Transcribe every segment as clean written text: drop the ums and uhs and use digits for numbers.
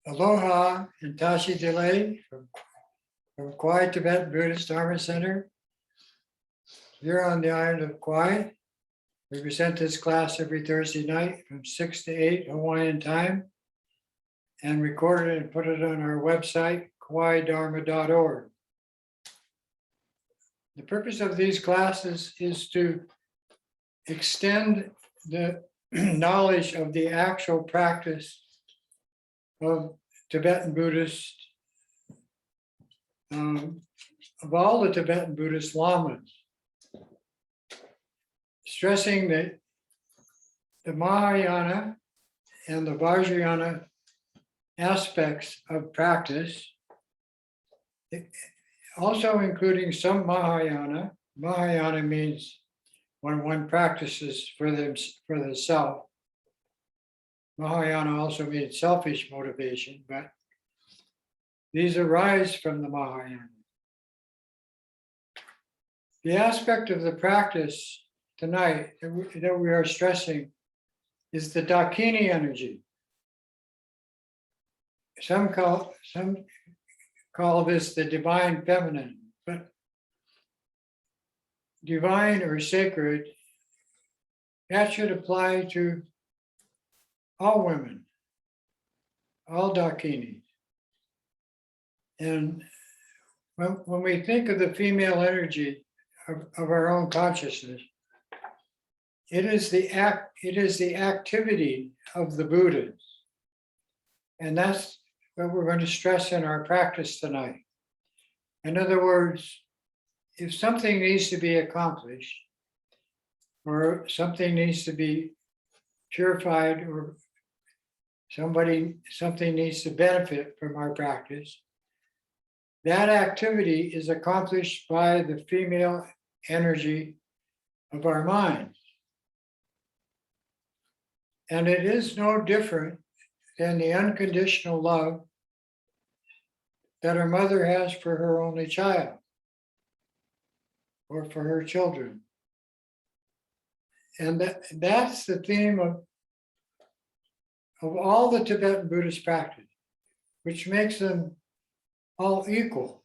Aloha and Tashi Delay from Kauai Tibetan Buddhist Dharma Center here on the island of Kauai. We present this class every Thursday night from 6 to 8 Hawaiian time and record it and put it on our website, kauaidharma.org. The purpose of these classes is to extend the knowledge of the actual practice of Tibetan Buddhist, of all the Tibetan Buddhist lamas, stressing that the Mahayana and the Vajrayana aspects of practice, also including some Mahayana. Mahayana means when one practices for the self. Mahayana also means selfish motivation, but these arise from the Mahayana. The aspect of the practice tonight that we are stressing is the Dakini energy. Some call this the divine feminine, but divine or sacred, that should apply to all women, all Dakinis. And when we think of the female energy of our own consciousness, it is the activity of the Buddhas. And that's what we're going to stress in our practice tonight. In other words, if something needs to be accomplished, or something needs to be purified, or something needs to benefit from our practice, that activity is accomplished by the female energy of our minds. And it is no different than the unconditional love that a mother has for her only child or for her children. And that's the theme of all the Tibetan Buddhist practice, which makes them all equal.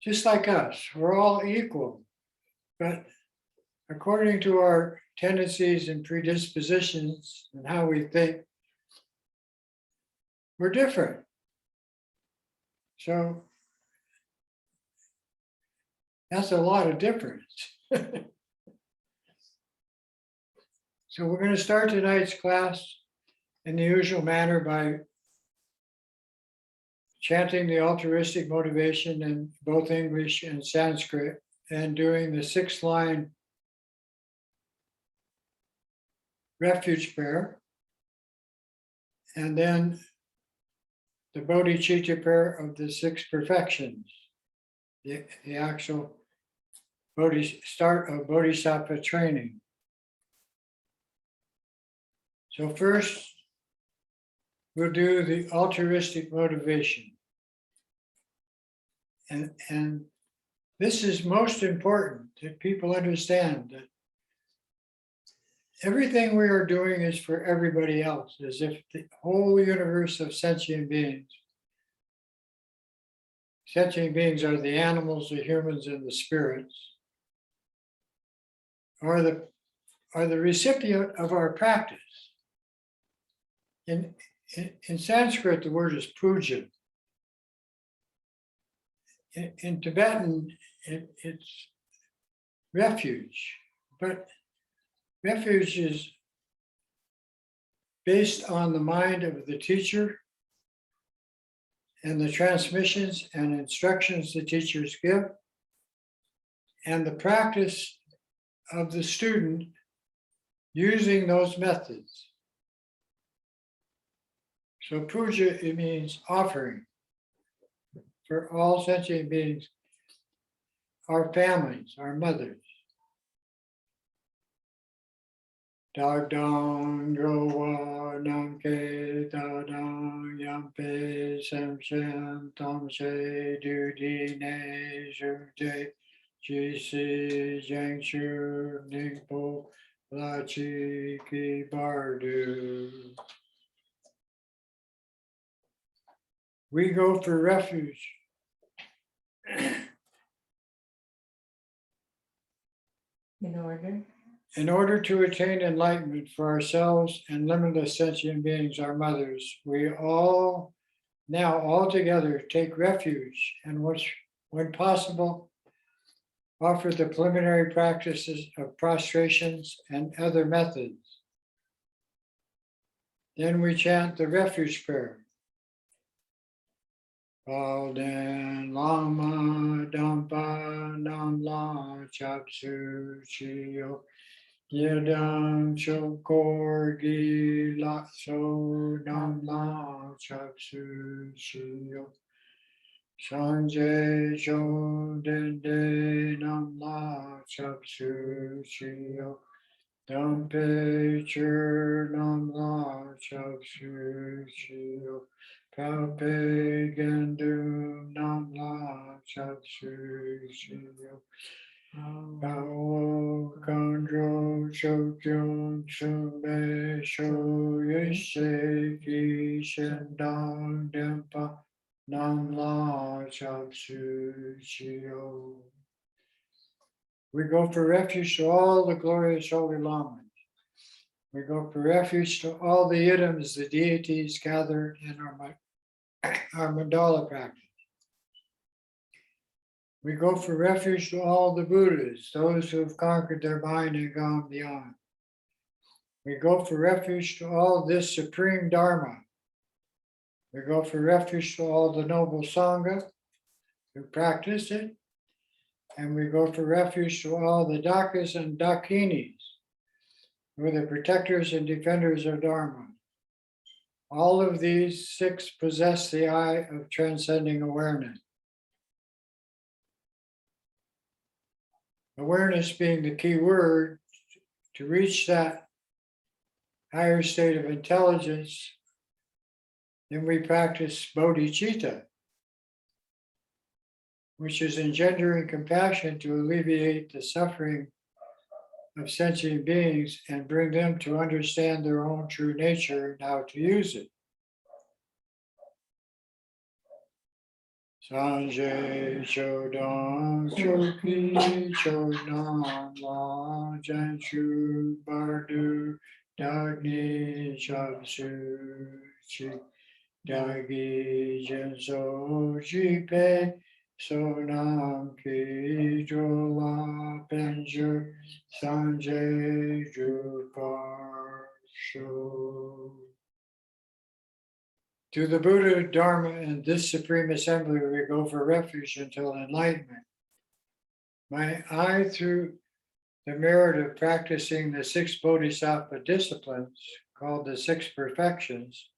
Just like us, we're all equal. But according to our tendencies and predispositions and how we think, we're different. So that's a lot of difference. So we're going to start tonight's class in the usual manner by chanting the altruistic motivation in both English and Sanskrit and doing the 6th line refuge prayer, and then the bodhicitta prayer of the 6 perfections, the actual start of bodhisattva training. So first, we'll do the altruistic motivation. And this is most important that people understand that everything we are doing is for everybody else, as if the whole universe of sentient beings are the animals, the humans, and the spirits, are the recipient of our practice. In Sanskrit, the word is puja. In Tibetan, it's refuge, but refuge is based on the mind of the teacher and the transmissions and instructions the teachers give, and the practice of the student using those methods. So puja, it means offering for all sentient beings, our families, our mothers. Dagdang drowa namke dadang yampe semshem tamshe dudine juje jisi jengshu ningpo lachi ki bardu. We go for refuge in order to attain enlightenment for ourselves and limitless sentient beings, our mothers. We all now all together take refuge and when possible, offer the preliminary practices of prostrations and other methods. Then we chant the refuge prayer. Alden Lama Dampa Nam La Chap Su Chio Yedam Chokor Gi La So Nam La Chap Su Chio Sanjay Jo Den De Nam La Chap Su Chio Dampe Chur Nam La Chap Su Chio Palpe Gandu Nam La Chap Su Chio Pao Kandro Chokyun Sumbe Sho Yeshe Ki Shendang Dempa Nam La Chap Su Chio. We go for refuge to all the glorious holy lamas. We go for refuge to all the idioms, the deities gathered in our mandala practice. We go for refuge to all the Buddhas, those who have conquered their mind and gone beyond. We go for refuge to all this supreme Dharma. We go for refuge to all the noble Sangha who practice it. And we go for refuge to all the Dakinis and Dakinis, who are the protectors and defenders of Dharma. All of these six possess the eye of transcending awareness. Awareness being the key word to reach that higher state of intelligence, then we practice bodhicitta, which is engendering compassion to alleviate the suffering of sentient beings and bring them to understand their own true nature and how to use it. Sanjay Chodang Choki Chodang La Janshu Bardu Dagni Shabsu Chi Dagi Jenso Jipe Sonam Ki Jola Penju Sanjay Jupar Sho. To the Buddha, Dharma, and this Supreme Assembly, we go for refuge until enlightenment. May I, through the merit of practicing the six Bodhisattva disciplines, called the six perfections,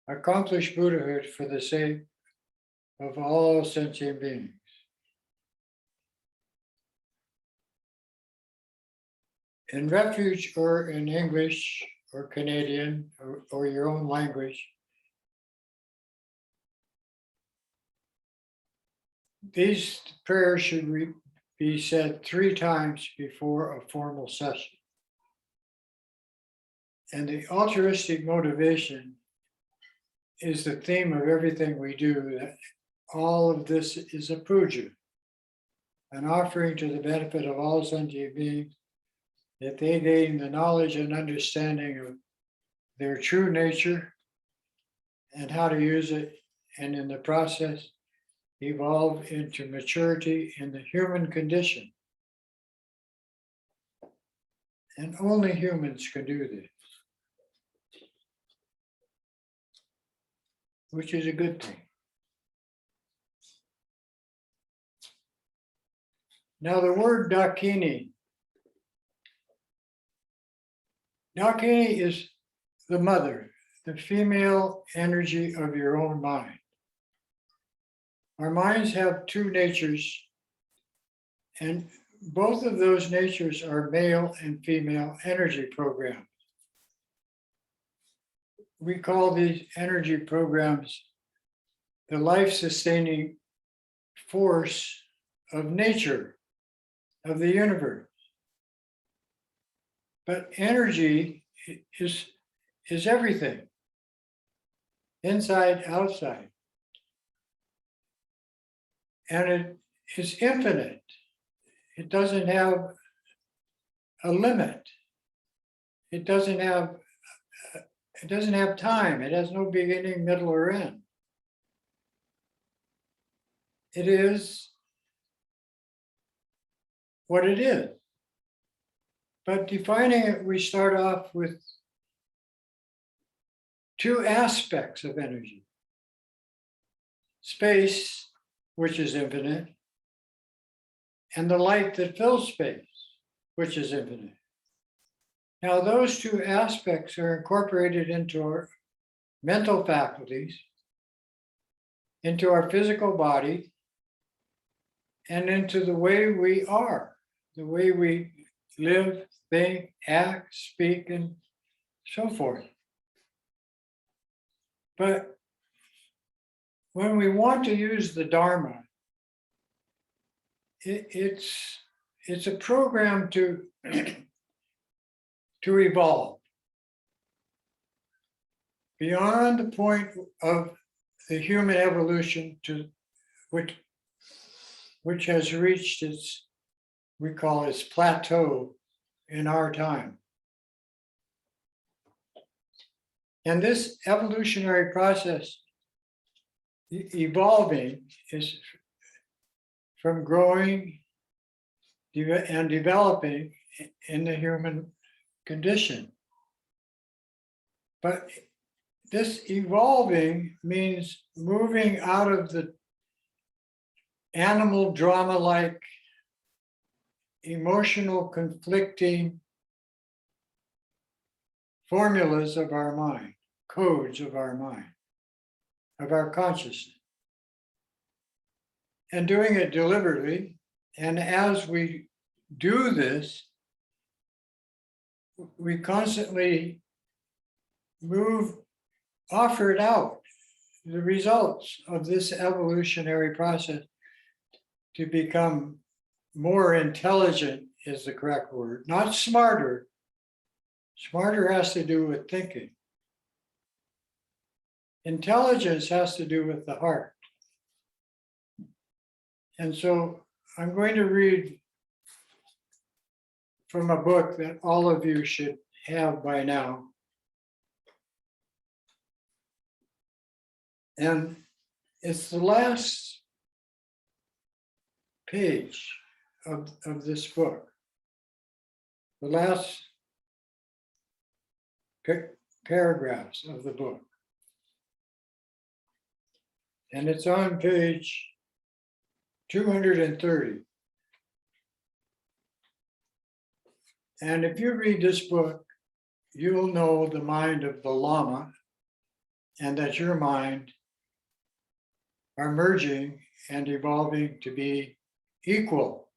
accomplish Buddhahood for the sake of all sentient beings. In refuge, or in English or Canadian or your own language, these prayers should be said 3 times before a formal session. And the altruistic motivation is the theme of everything we do, that all of this is a puja, an offering to the benefit of all sentient beings, that they gain the knowledge and understanding of their true nature and how to use it, and in the process, evolve into maturity in the human condition. And only humans can do this, which is a good thing. Now the word Dakini. Dakini is the mother, the female energy of your own mind. Our minds have 2 natures, and both of those natures are male and female energy programs. We call these energy programs the life-sustaining force of nature, of the universe. But energy is everything, inside, outside. and it is infinite. It doesn't have a limit. It doesn't have time. It has no beginning, middle, or end. It is what it is. But defining it, we start off with two aspects of energy. Space, which is infinite, and the light that fills space, which is infinite. Now, those two aspects are incorporated into our mental faculties, into our physical body, and into the way we are, the way we live, think, act, speak, and so forth. But when we want to use the Dharma, it's a program to evolve beyond the point of the human evolution to which has reached its, we call its plateau in our time. And this evolutionary process, evolving, is from growing and developing in the human condition. But this evolving means moving out of the animal drama-like, emotional, conflicting formulas of our mind, codes of our mind, of our consciousness, and doing it deliberately. And as we do this, we constantly offer it out, the results of this evolutionary process, to become more intelligent is the correct word, not smarter. Smarter has to do with thinking. Intelligence has to do with the heart. And so I'm going to read from a book that all of you should have by now. And it's the last page of this book, the last paragraphs of the book. And it's on page 230. And if you read this book, you'll know the mind of the Lama, and that your mind are merging and evolving to be equal.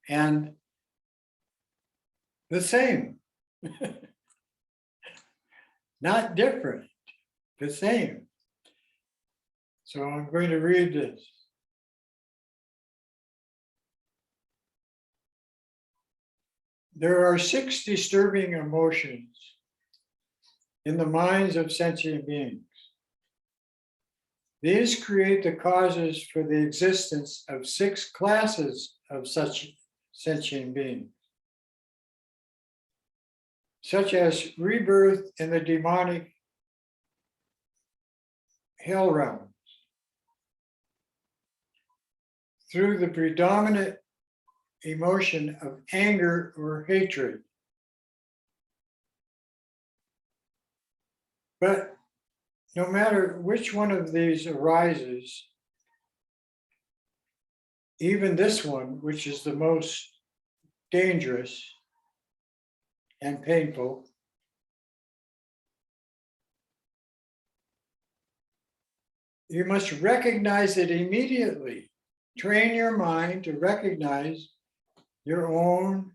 And the same. Not different, the same. So I'm going to read this. There are 6 disturbing emotions in the minds of sentient beings. These create the causes for the existence of 6 classes of such sentient beings, such as rebirth in the demonic hell realms through the predominant emotion of anger or hatred. But no matter which one of these arises, even this one, which is the most dangerous and painful, you must recognize it immediately. Train your mind to recognize your own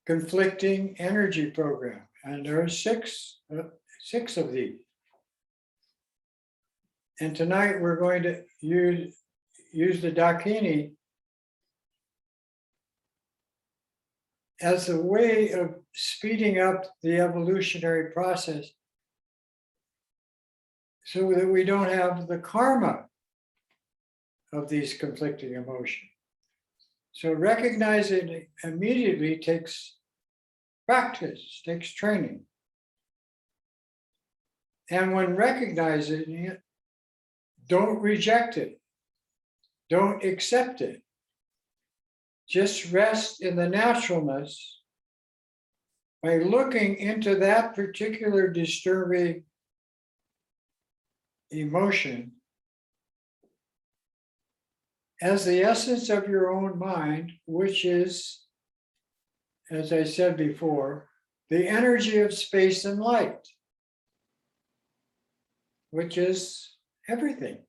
conflicting energy program. And there are six of these. And tonight we're going to use the Dakini as a way of speeding up the evolutionary process so that we don't have the karma of these conflicting emotions. So recognizing it immediately takes practice, takes training. And when recognizing it, don't reject it. Don't accept it. Just rest in the naturalness by looking into that particular disturbing emotion as the essence of your own mind, which is, as I said before, the energy of space and light, which is everything.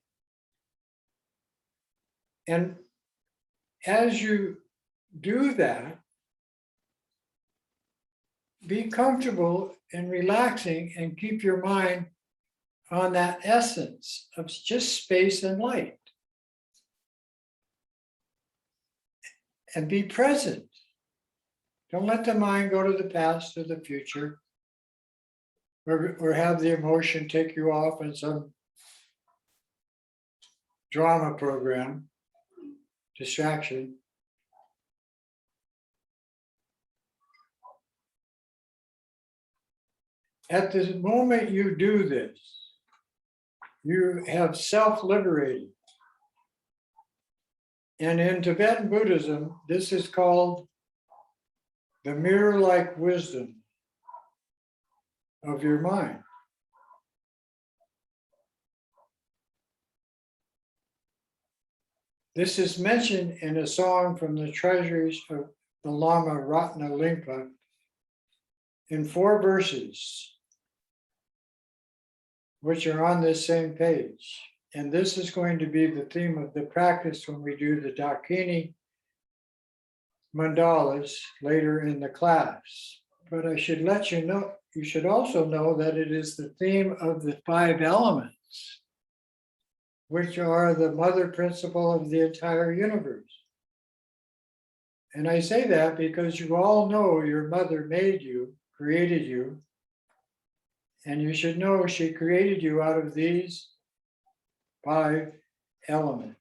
And as you do that, be comfortable and relaxing and keep your mind on that essence of just space and light. And be present. Don't let the mind go to the past or the future, or have the emotion take you off in some drama program, distraction. At the moment you do this, you have self-liberated. And in Tibetan Buddhism, this is called the mirror-like wisdom of your mind. This is mentioned in a song from the treasuries of the Lama Ratna Lingpa in 4 verses, which are on this same page. And this is going to be the theme of the practice when we do the Dakini mandalas later in the class. But I should let you know, you should also know that it is the theme of the 5 elements, which are the mother principle of the entire universe. And I say that because you all know your mother made you, created you, and you should know she created you out of these 5 elements.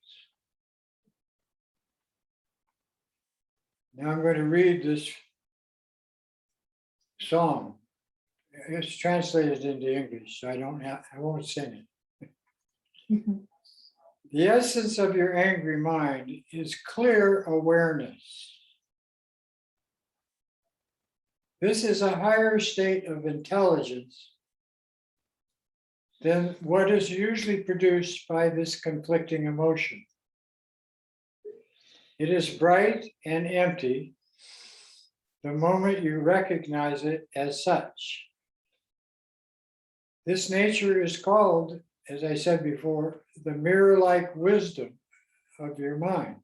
Now I'm going to read this song. It's translated into English, so I won't sing it. The essence of your angry mind is clear awareness. This is a higher state of intelligence than what is usually produced by this conflicting emotion. It is bright and empty the moment you recognize it as such. This nature is called, as I said before, the mirror-like wisdom of your mind.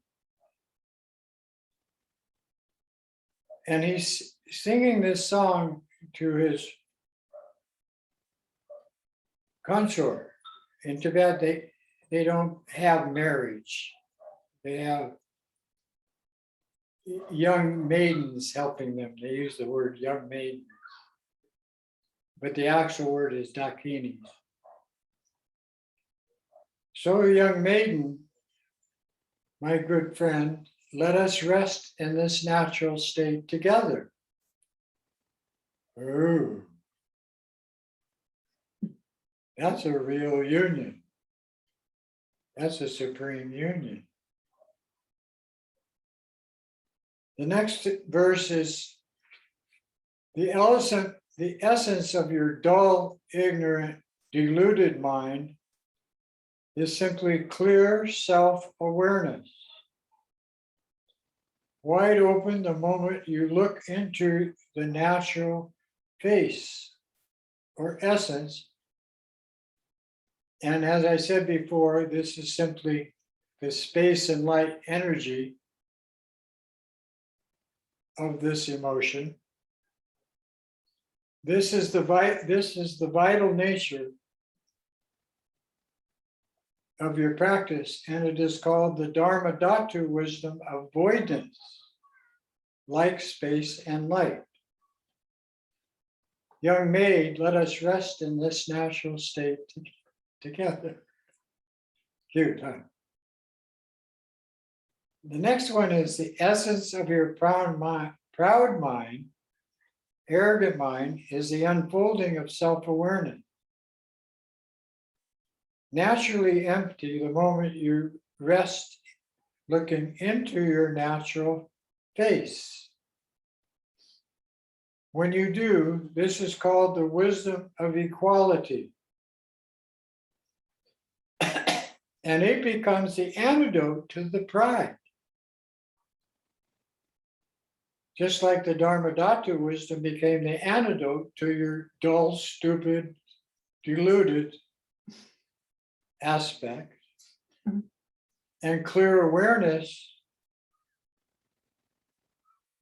And he's singing this song to his consort. In Tibet, they don't have marriage. They have young maidens helping them. They use the word young maidens. But the actual word is Dakinis. So, young maiden, my good friend, let us rest in this natural state together. Ooh. That's a real union. That's a supreme union. The next verse is the essence of your dull, ignorant, deluded mind is simply clear self-awareness. Wide open the moment you look into the natural face or essence. And as I said before, this is simply the space and light energy of this emotion. This is the vital nature of your practice, and it is called the Dharma Dhatu wisdom of voidness, like space and light. Young maid, let us rest in this natural state together. Cute, huh? The next one is the essence of your proud mind, arrogant mind is the unfolding of self-awareness. Naturally empty the moment you rest looking into your natural face. When you do, this is called the wisdom of equality. And it becomes the antidote to the pride. Just like the Dharmadhatu wisdom became the antidote to your dull, stupid, deluded aspect. And clear awareness,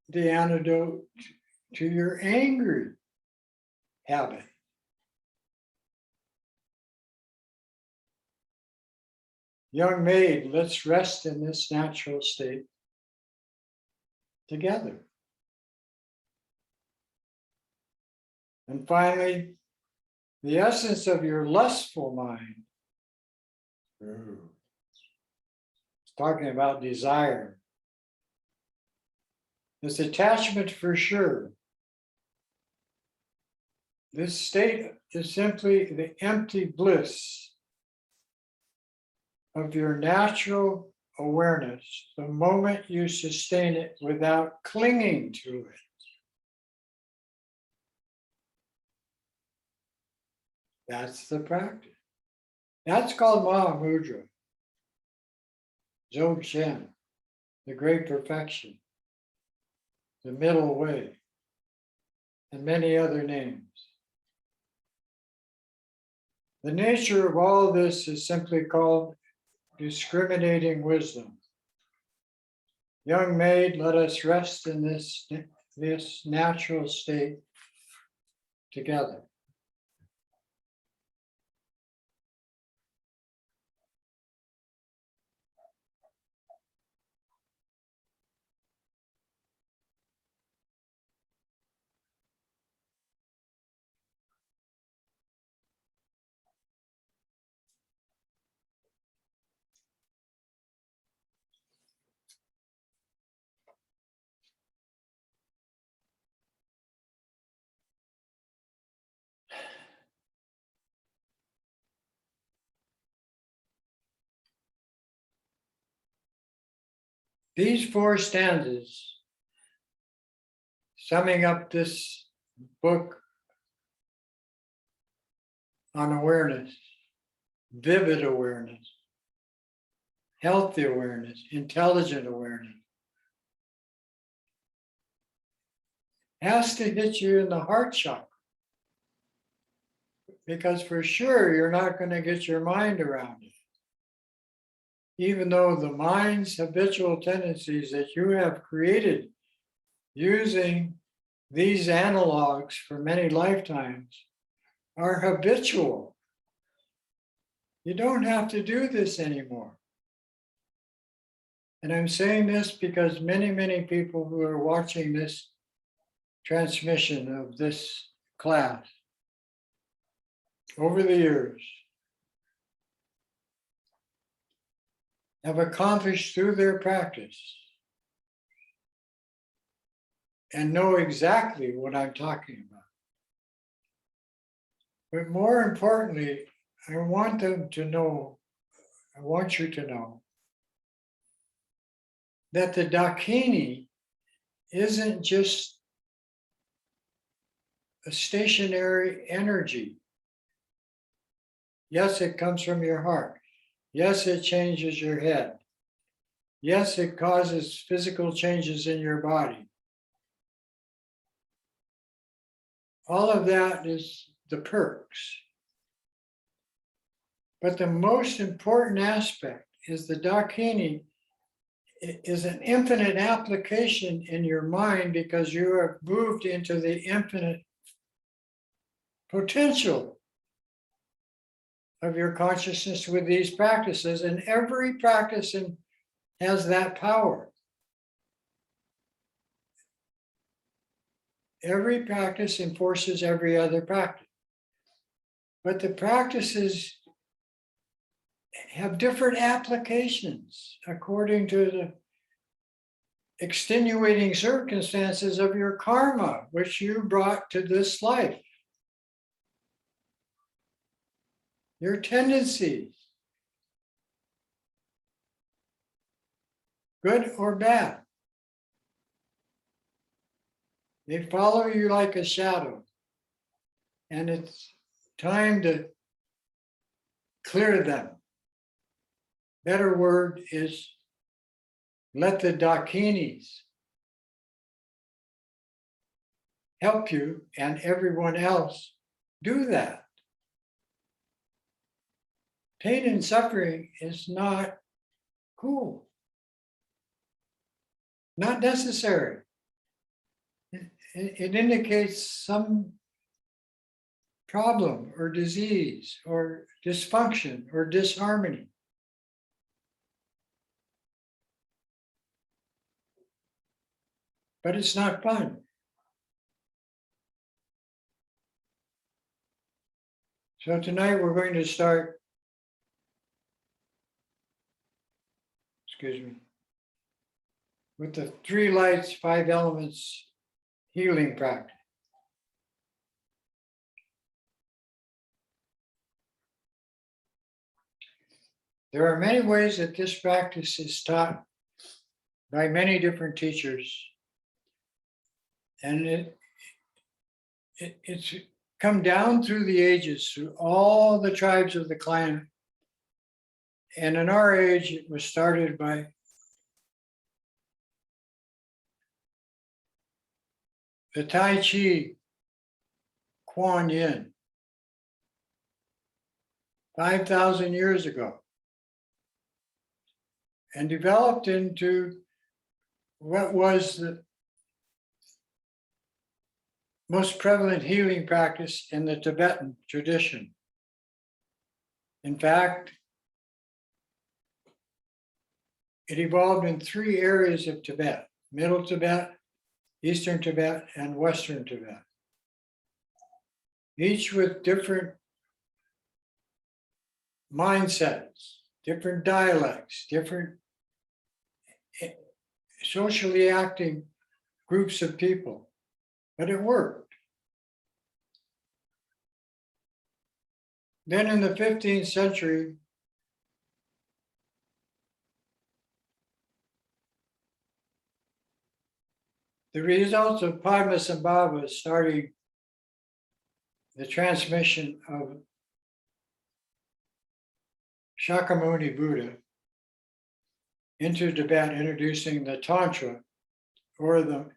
the antidote to your angry habit. Young maid, let's rest in this natural state together. And finally, the essence of your lustful mind. It's talking about desire. This attachment for sure. This state is simply the empty bliss of your natural awareness, the moment you sustain it without clinging to it. That's the practice. That's called Mahamudra, Dzogchen, the great perfection, the middle way, and many other names. The nature of all this is simply called discriminating wisdom. Young maid, let us rest in this natural state together. These 4 stanzas, summing up this book on awareness, vivid awareness, healthy awareness, intelligent awareness, has to hit you in the heart chakra. Because for sure, you're not going to get your mind around it. Even though the mind's habitual tendencies that you have created using these analogs for many lifetimes are habitual. You don't have to do this anymore. And I'm saying this because many, many people who are watching this transmission of this class over the years have accomplished through their practice and know exactly what I'm talking about. But more importantly, I want them to know, I want you to know that the Dakini isn't just a stationary energy. Yes, it comes from your heart. Yes, it changes your head. Yes, it causes physical changes in your body. All of that is the perks. But the most important aspect is the Dakini is an infinite application in your mind because you have moved into the infinite potential of your consciousness with these practices, and every practice has that power. Every practice enforces every other practice. But the practices have different applications according to the extenuating circumstances of your karma, which you brought to this life. Your tendencies, good or bad, they follow you like a shadow. And it's time to clear them. Better word is let the Dakinis help you and everyone else do that. Pain and suffering is not cool, not necessary. It indicates some problem or disease or dysfunction or disharmony. But it's not fun. So tonight we're going to start, with the 3 lights, 5 elements healing practice. There are many ways that this practice is taught by many different teachers. And it's come down through the ages, through all the tribes of the clan. And in our age, it was started by the Tai Chi Kuan Yin 5,000 years ago, and developed into what was the most prevalent healing practice in the Tibetan tradition. In fact, it evolved in 3 areas of Tibet: Middle Tibet, Eastern Tibet, and Western Tibet, each with different mindsets, different dialects, different socially acting groups of people, but it worked. Then in the 15th century, the results of Padmasambhava starting the transmission of Shakyamuni Buddha into Tibet, introducing the Tantra, or the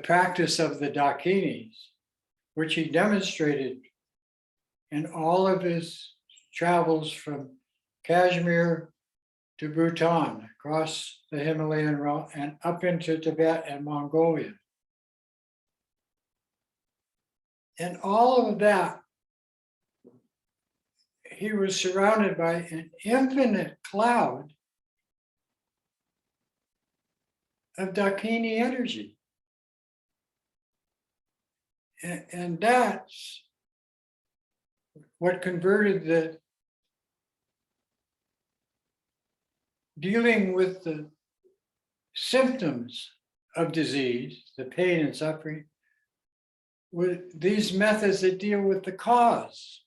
practice of the Dakinis, which he demonstrated in all of his travels from Kashmir to Bhutan, across the Himalayan route, and up into Tibet and Mongolia. And all of that, he was surrounded by an infinite cloud of Dakini energy. And that's what converted the dealing with the symptoms of disease, the pain and suffering, with these methods that deal with the cause.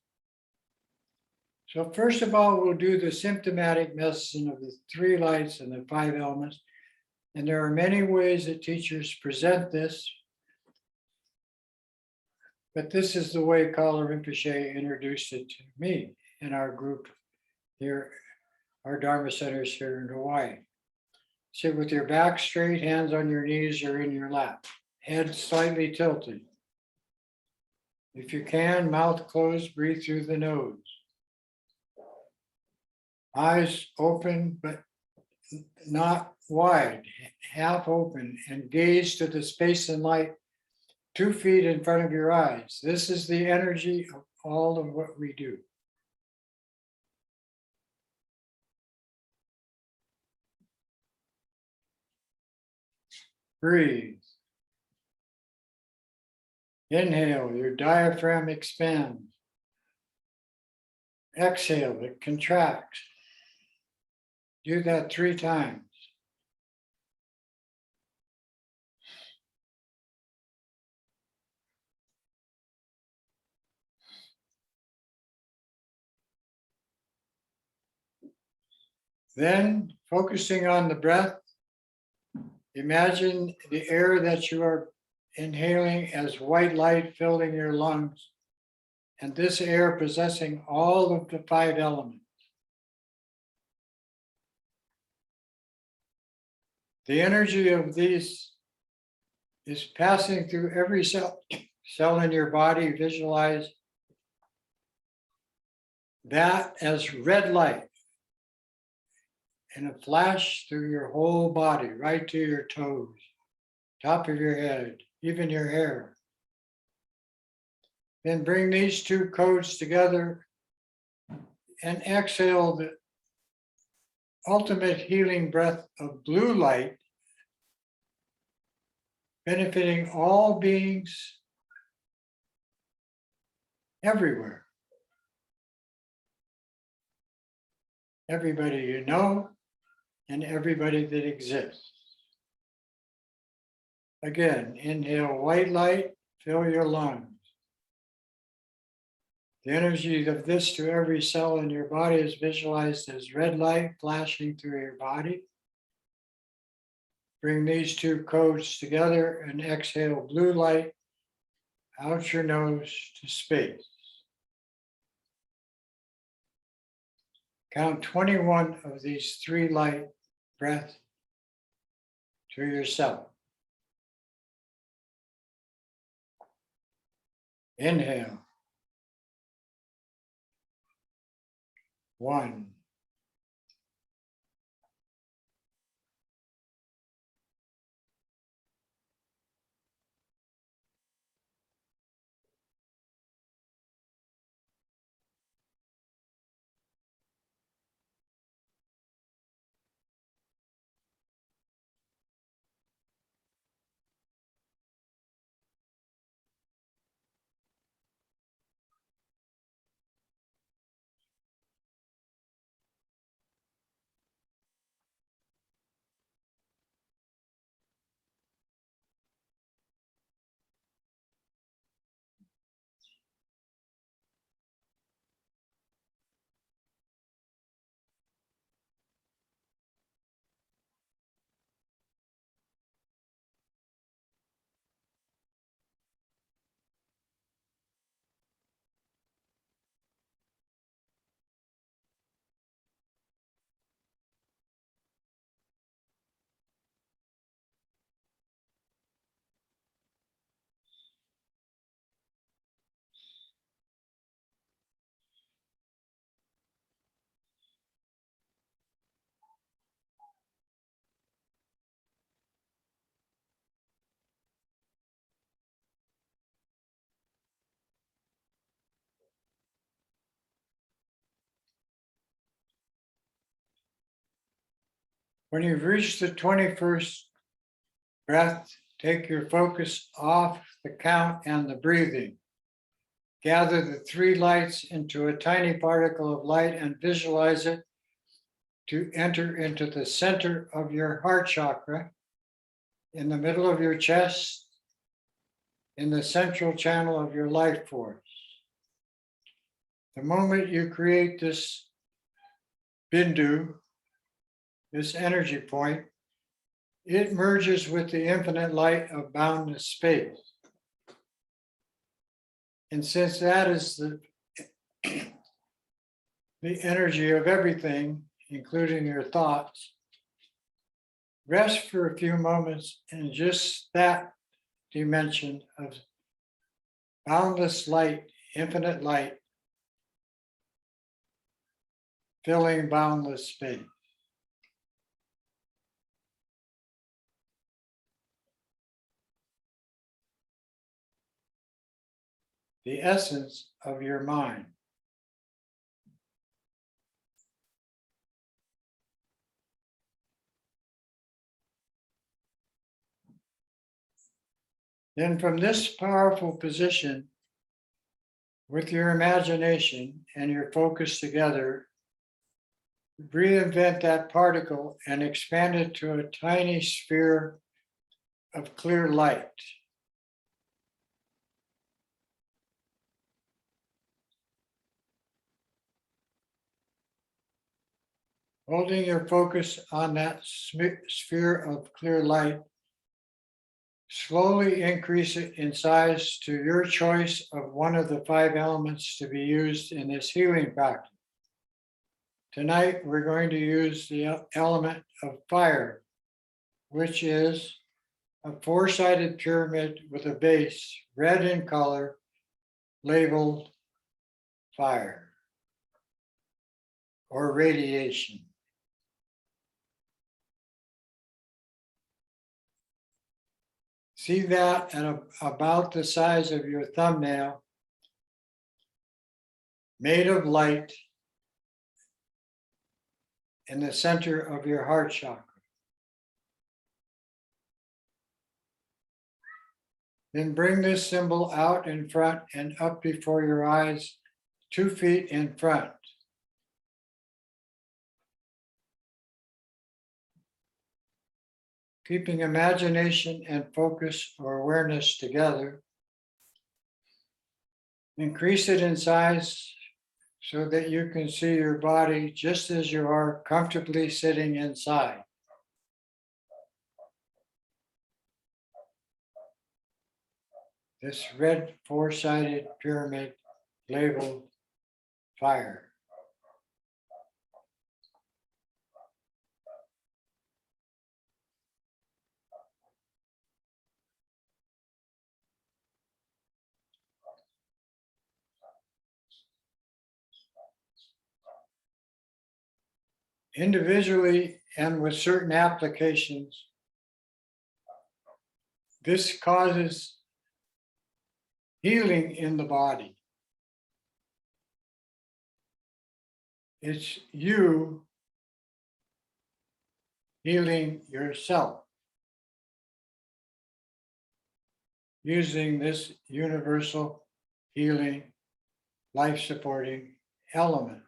So first of all, we'll do the symptomatic medicine of the 3 lights and the 5 elements. And there are many ways that teachers present this. But this is the way Kala Rinpoche introduced it to me in our group here, our Dharma centers here in Hawaii. Sit with your back straight, hands on your knees or in your lap, head slightly tilted. If you can, mouth closed, breathe through the nose. Eyes open, but not wide, half open, and gaze to the space and light 2 feet in front of your eyes. This is the energy of all of what we do. Breathe. Inhale, your diaphragm expands. Exhale, it contracts. Do that 3 times. Then, focusing on the breath, imagine the air that you are inhaling as white light filling your lungs, and this air possessing all of the 5 elements. The energy of these is passing through every cell in your body. Visualize that as red light and a flash through your whole body, right to your toes, top of your head, even your hair. Then bring these 2 codes together and exhale the ultimate healing breath of blue light, benefiting all beings everywhere. Everybody you know and everybody that exists. Again, inhale white light, fill your lungs. The energy of this to every cell in your body is visualized as red light flashing through your body. Bring these 2 codes together and exhale blue light out your nose to space. Count 21 of these 3 light breaths to yourself. Inhale. 1. When you've reached the 21st breath, take your focus off the count and the breathing. Gather the 3 lights into a tiny particle of light and visualize it to enter into the center of your heart chakra, in the middle of your chest, in the central channel of your life force. The moment you create this bindu, this energy point, it merges with the infinite light of boundless space. And since that is the energy of everything, including your thoughts, rest for a few moments in just that dimension of boundless light, infinite light, filling boundless space. The essence of your mind. Then from this powerful position, with your imagination and your focus together, reinvent that particle and expand it to a tiny sphere of clear light. Holding your focus on that sphere of clear light, slowly increase it in size to your choice of one of the 5 elements to be used in this healing practice. Tonight, we're going to use the element of fire, which is a 4-sided pyramid with a base, red in color, labeled fire or radiation. See that at about the size of your thumbnail, made of light, in the center of your heart chakra. Then bring this symbol out in front and up before your eyes, 2 feet in front. Keeping imagination and focus or awareness together. Increase it in size so that you can see your body just as you are comfortably sitting inside. This red 4-sided pyramid labeled fire. Individually and with certain applications, this causes healing in the body. It's you healing yourself using this universal healing, life-supporting element.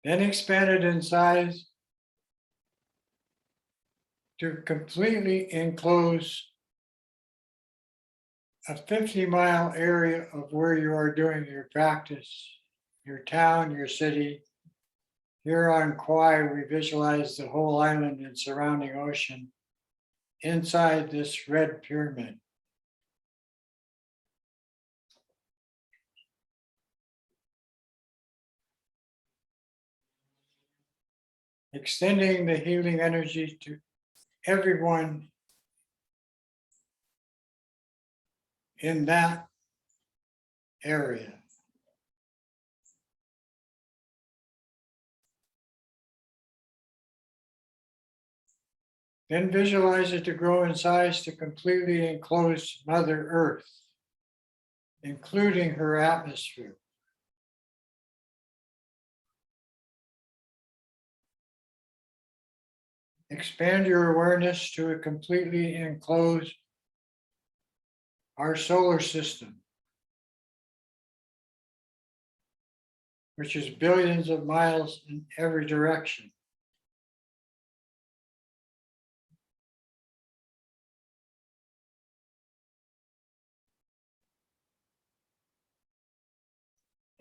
Then expand it in size to completely enclose a 50-mile area of where you are doing your practice, your town, your city. Here on Kauai, we visualize the whole island and surrounding ocean inside this red pyramid. Extending the healing energy to everyone in that area. Then visualize it to grow in size to completely enclose Mother Earth, including her atmosphere. Expand your awareness to completely enclose our solar system, which is billions of miles in every direction.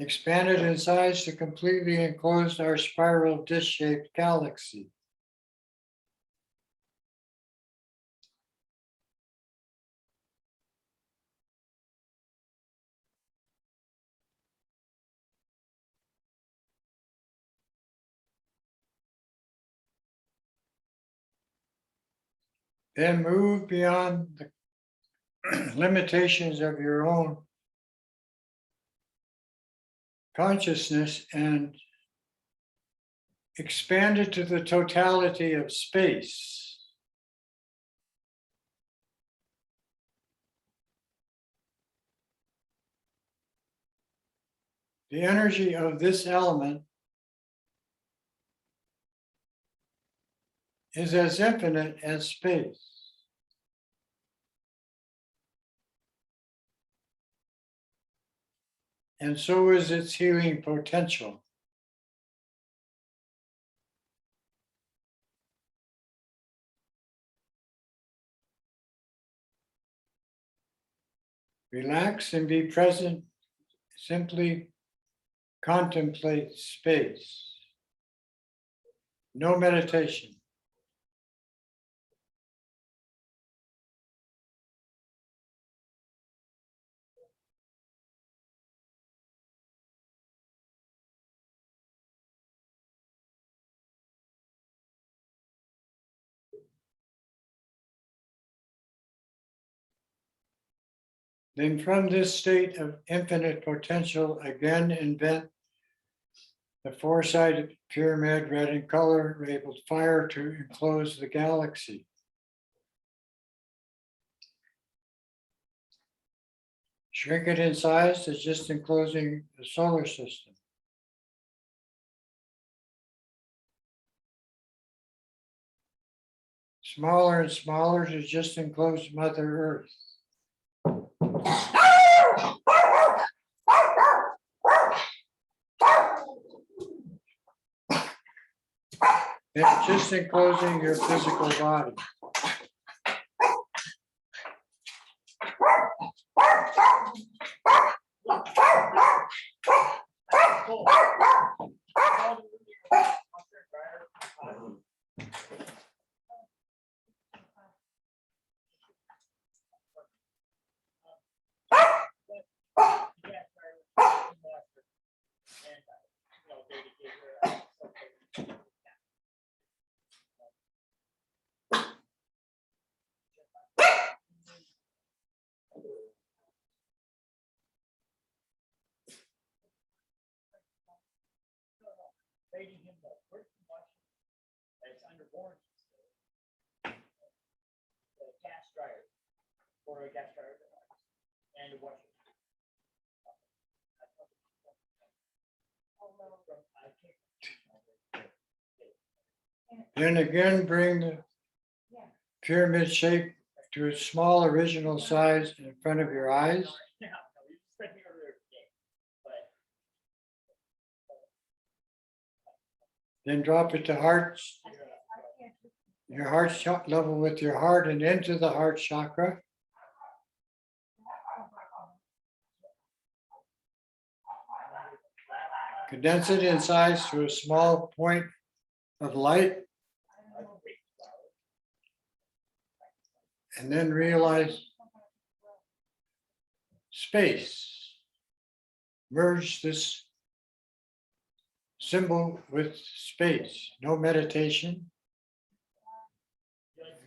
Expanded in size to completely enclose our spiral disc-shaped galaxy. Then move beyond the limitations of your own consciousness and expand it to the totality of space. The energy of this element is as infinite as space. And so is its healing potential. Relax and be present. Simply contemplate space. No meditation. Then from this state of infinite potential, again invent the four-sided pyramid, red in color, labeled fire to enclose the galaxy. Shrink it in size to just enclosing the solar system. Smaller and smaller to just enclose Mother Earth. It's just enclosing your physical body. It's under warranty still. The gas dryer, or a gas dryer, and a washer. Then again, bring the pyramid shape to its small original size in front of your eyes. Then drop it to hearts, your heart level with your heart and into the heart chakra. Condense it in size to a small point of light. And then realize space. Merge this symbol with space. No meditation.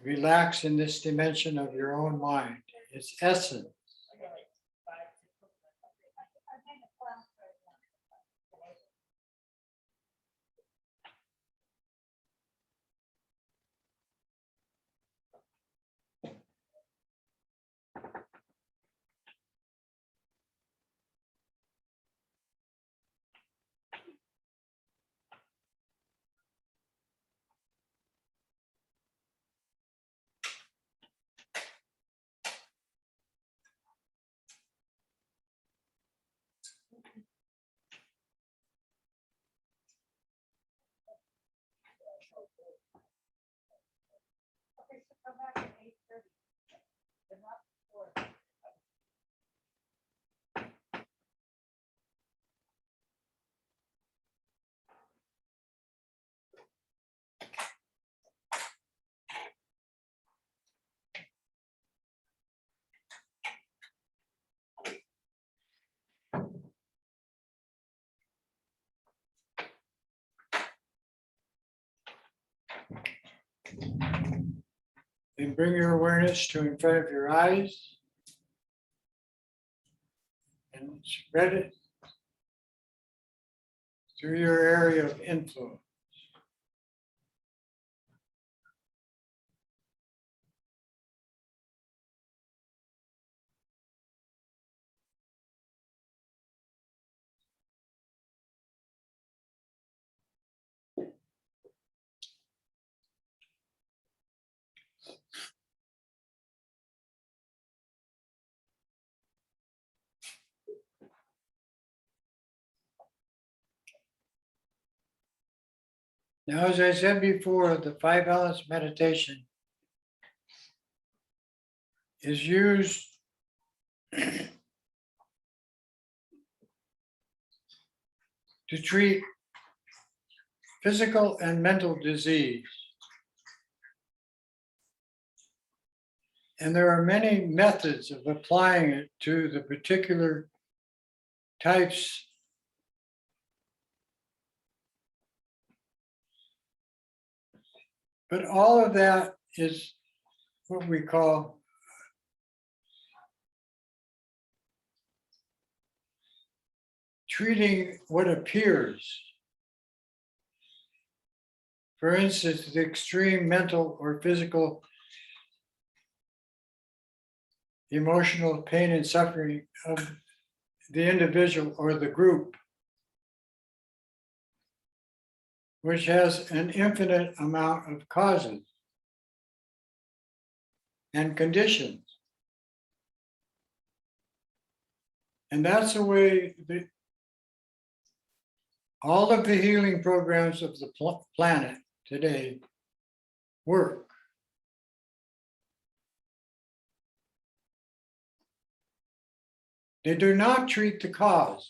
Relax in this dimension of your own mind, its essence. Come back at 8:30. But not before. Then bring your awareness to in front of your eyes and spread it through your area of influence. Now, as I said before, the 5 balance meditation is used to treat physical and mental disease. And there are many methods of applying it to the particular types but all of that is what we call treating what appears. For instance, the extreme mental or physical, emotional pain and suffering of the individual or the group, which has an infinite amount of causes and conditions. And that's the way all of the healing programs of the planet today work. They do not treat the cause.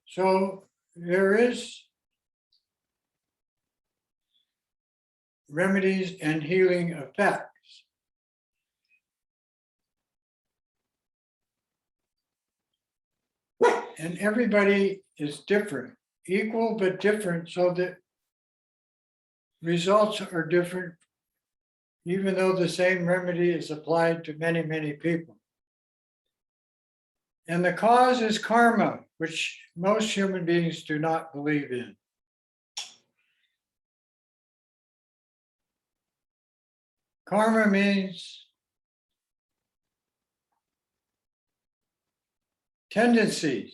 So there is remedies and healing effects. And everybody is different, equal but different, so that results are different, even though the same remedy is applied to many, many people. And the cause is karma, which most human beings do not believe in. Karma means tendencies,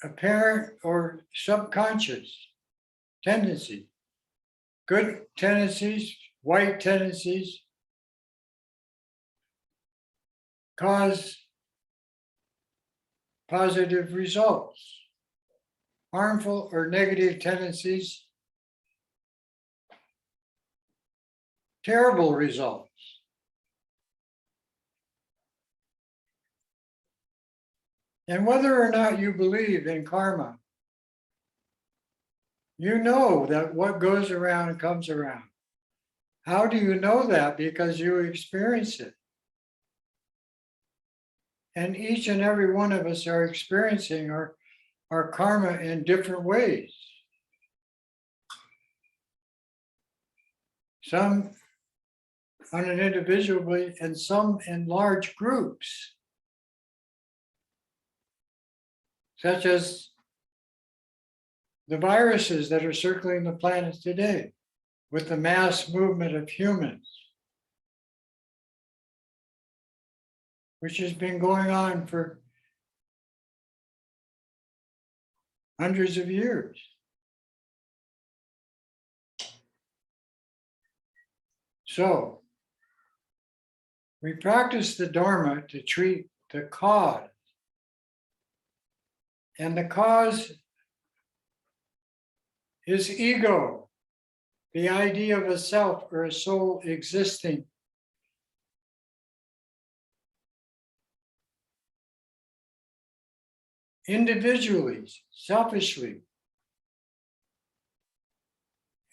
apparent or subconscious tendencies, good tendencies, white tendencies, cause positive results. Harmful or negative tendencies, terrible results. And whether or not you believe in karma, you know that what goes around comes around. How do you know that? Because you experience it. And each and every one of us are experiencing our karma in different ways. Some on an individual way and some in large groups, such as the viruses that are circling the planet today with the mass movement of humans, which has been going on for hundreds of years. So we practice the Dharma to treat the cause. And the cause is ego, the idea of a self or a soul existing. Individually, selfishly.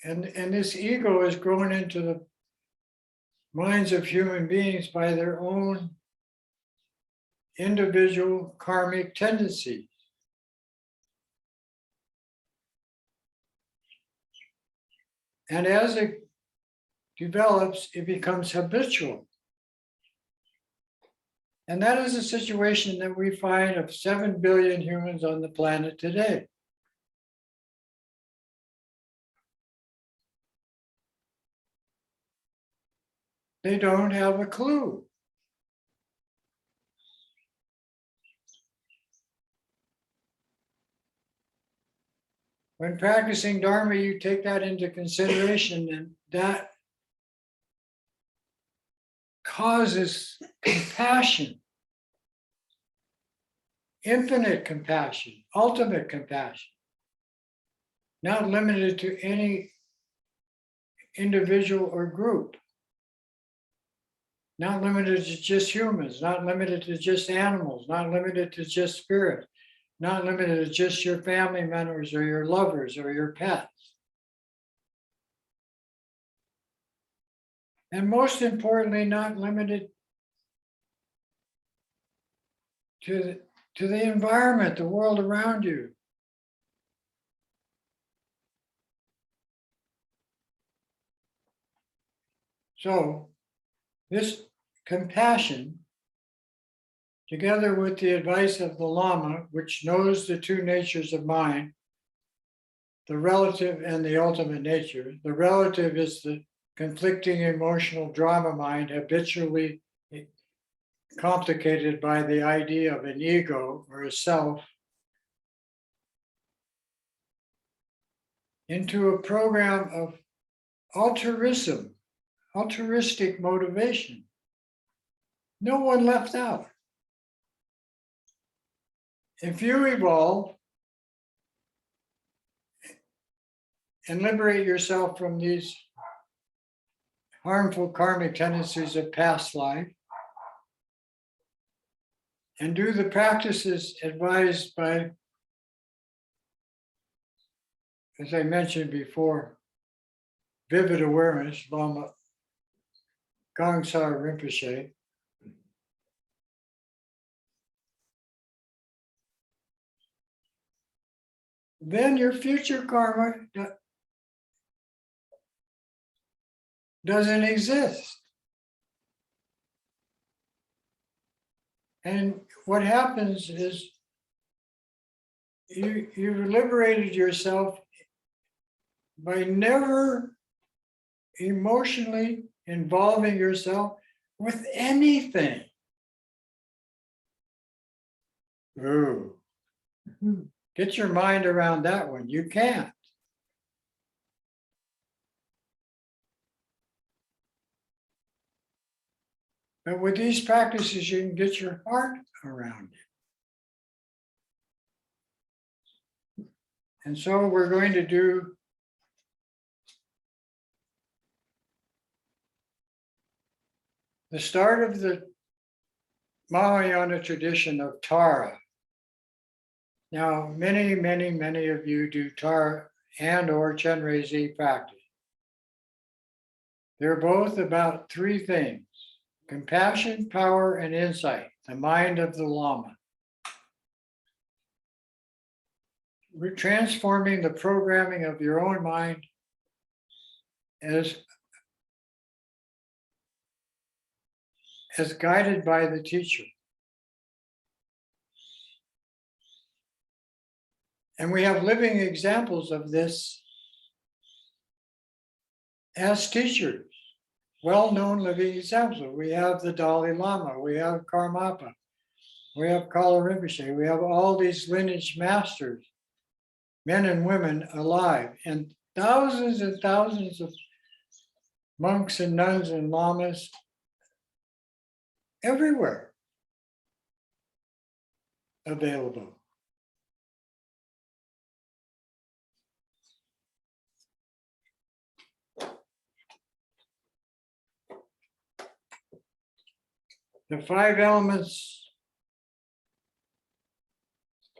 And this ego is grown into the minds of human beings by their own individual karmic tendencies. And as it develops, it becomes habitual. And that is a situation that we find of 7 billion humans on the planet today. They don't have a clue. When practicing Dharma, you take that into consideration, and that causes compassion. infinite compassion, ultimate compassion, not limited to any individual or group, not limited to just humans, not limited to just animals, not limited to just spirit, not limited to just your family members or your lovers or your pets. And most importantly, not limited to the environment, the world around you. So this compassion, together with the advice of the Lama, which knows the two natures of mind, the relative and the ultimate nature. The relative is the conflicting emotional drama mind, habitually complicated by the idea of an ego or a self, into a program of altruistic motivation. No one left out. If you evolve and liberate yourself from these harmful karmic tendencies of past life, and do the practices advised by, as I mentioned before, vivid awareness, Lama Gangsar Rinpoche, then your future karma doesn't exist. And what happens is you've liberated yourself by never emotionally involving yourself with anything. Ooh. Get your mind around that one. You can't. But with these practices, you can get your heart around it. And so we're going to do the start of the Mahayana tradition of Tara. Now, many of you do Tara and or Chenrezig practice. They're both about three things: compassion, power, and insight, the mind of the Lama. We're transforming the programming of your own mind as guided by the teacher. And we have living examples of this as teachers, well-known living examples. We have the Dalai Lama, we have Karmapa, we have Kala Rinpoche, we have all these lineage masters, men and women alive, and thousands of monks and nuns and lamas everywhere available. The five elements,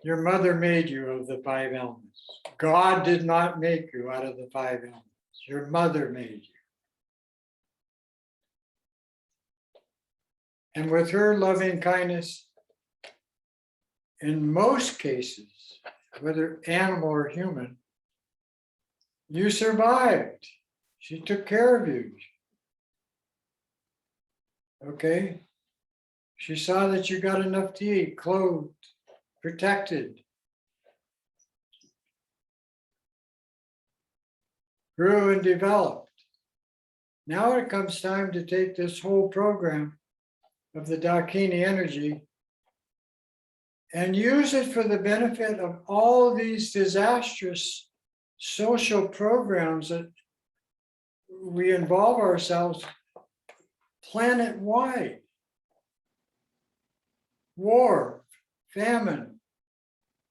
your mother made you of the five elements. God did not make you out of the five elements. Your mother made you. And with her loving kindness, in most cases, whether animal or human, you survived. She took care of you. Okay? She saw that you got enough to eat, clothed, protected, grew and developed. Now it comes time to take this whole program of the Dakini energy and use it for the benefit of all these disastrous social programs that we involve ourselves planet-wide. War, famine,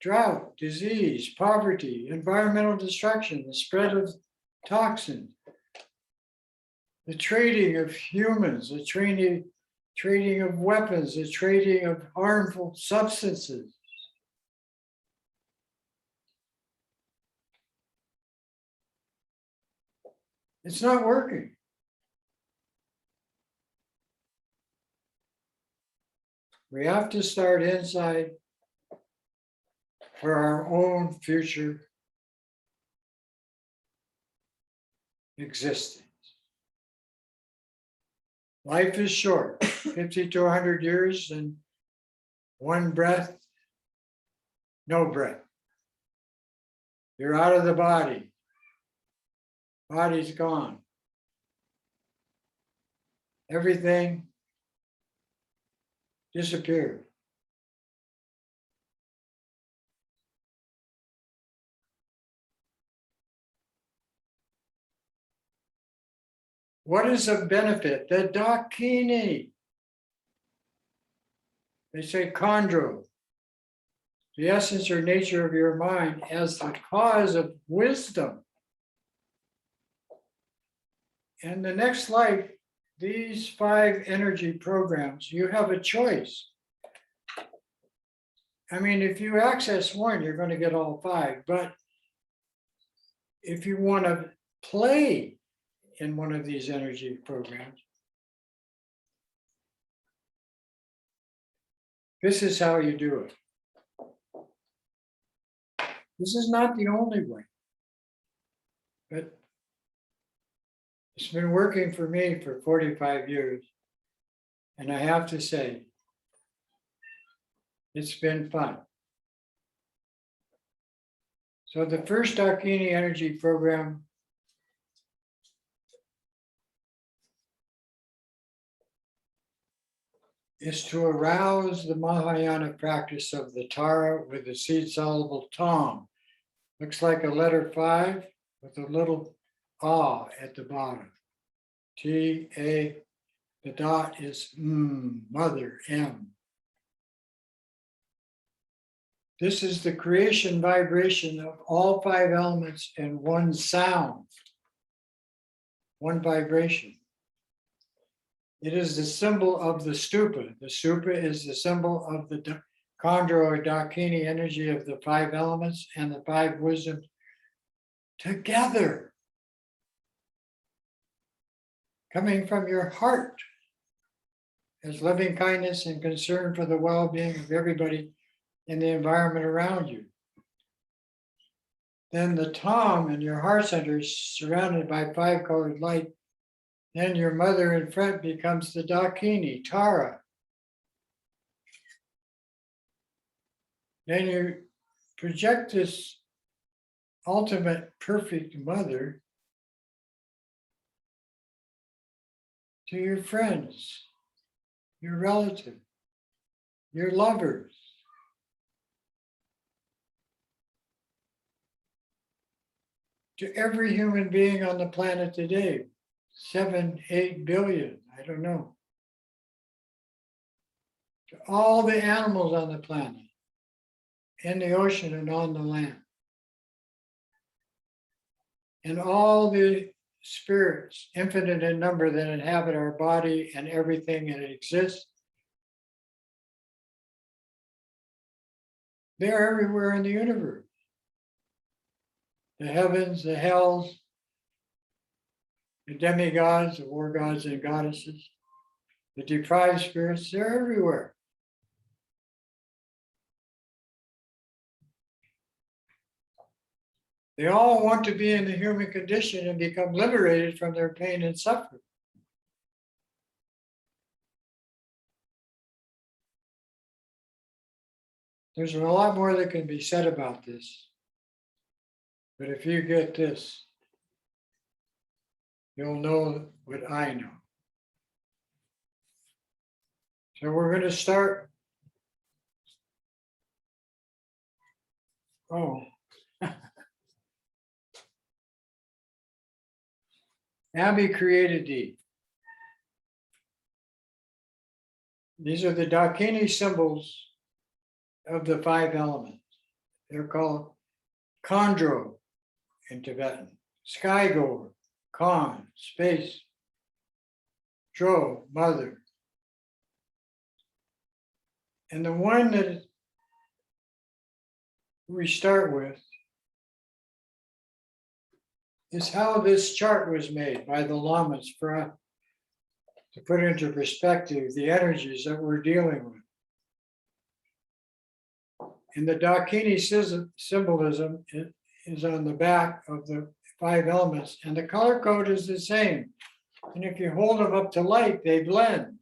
drought, disease, poverty, environmental destruction, the spread of toxins, the trading of humans, the trading of weapons, the trading of harmful substances. It's not working. We have to start inside for our own future existence. Life is short, 50 to 100 years, and one breath, no breath. You're out of the body. Body's gone. Everything disappeared. What is the benefit? The Dakini. They say chondro, the essence or nature of your mind as the cause of wisdom. And the next life, these 5 energy programs, you have a choice. I mean, if you access one, you're going to get all 5. But if you want to play in one of these energy programs, this is how you do it. This is not the only way, but it's been working for me for 45 years. And I have to say, it's been fun. So the first Dakini energy program is to arouse the Mahayana practice of the Tara with the seed-soluble Tom. Looks like a letter 5 with a little ah at the bottom. T-A, the dot is mother, M. This is the creation vibration of all 5 elements in one sound, one vibration. It is the symbol of the stupa. The stupa is the symbol of the chondro or Dakini energy of the 5 elements and the 5 wisdoms together, coming from your heart as loving kindness and concern for the well-being of everybody in the environment around you. Then the Tom in your heart center is surrounded by 5-colored light. Then your mother in front becomes the Dakini, Tara. Then you project this ultimate perfect mother to your friends, your relatives, your lovers. To every human being on the planet today, 7, 8 billion, I don't know. To all the animals on the planet, in the ocean and on the land. And all the spirits, infinite in number, that inhabit our body and everything that exists. They're everywhere in the universe. The heavens, the hells, the demigods, the war gods and goddesses, the deprived spirits, they're everywhere. They all want to be in the human condition and become liberated from their pain and suffering. There's a lot more that can be said about this. But if you get this, you'll know what I know. So we're going to start. Oh. Abby created these. These are the Dakini symbols of the 5 elements. They're called chondro in Tibetan, skygoer, con, space, dro, mother. And the one that we start with is how this chart was made by the lamas for us to put into perspective the energies that we're dealing with. And the Dakini symbolism is on the back of the 5 elements, and the color code is the same. And if you hold them up to light, they blend.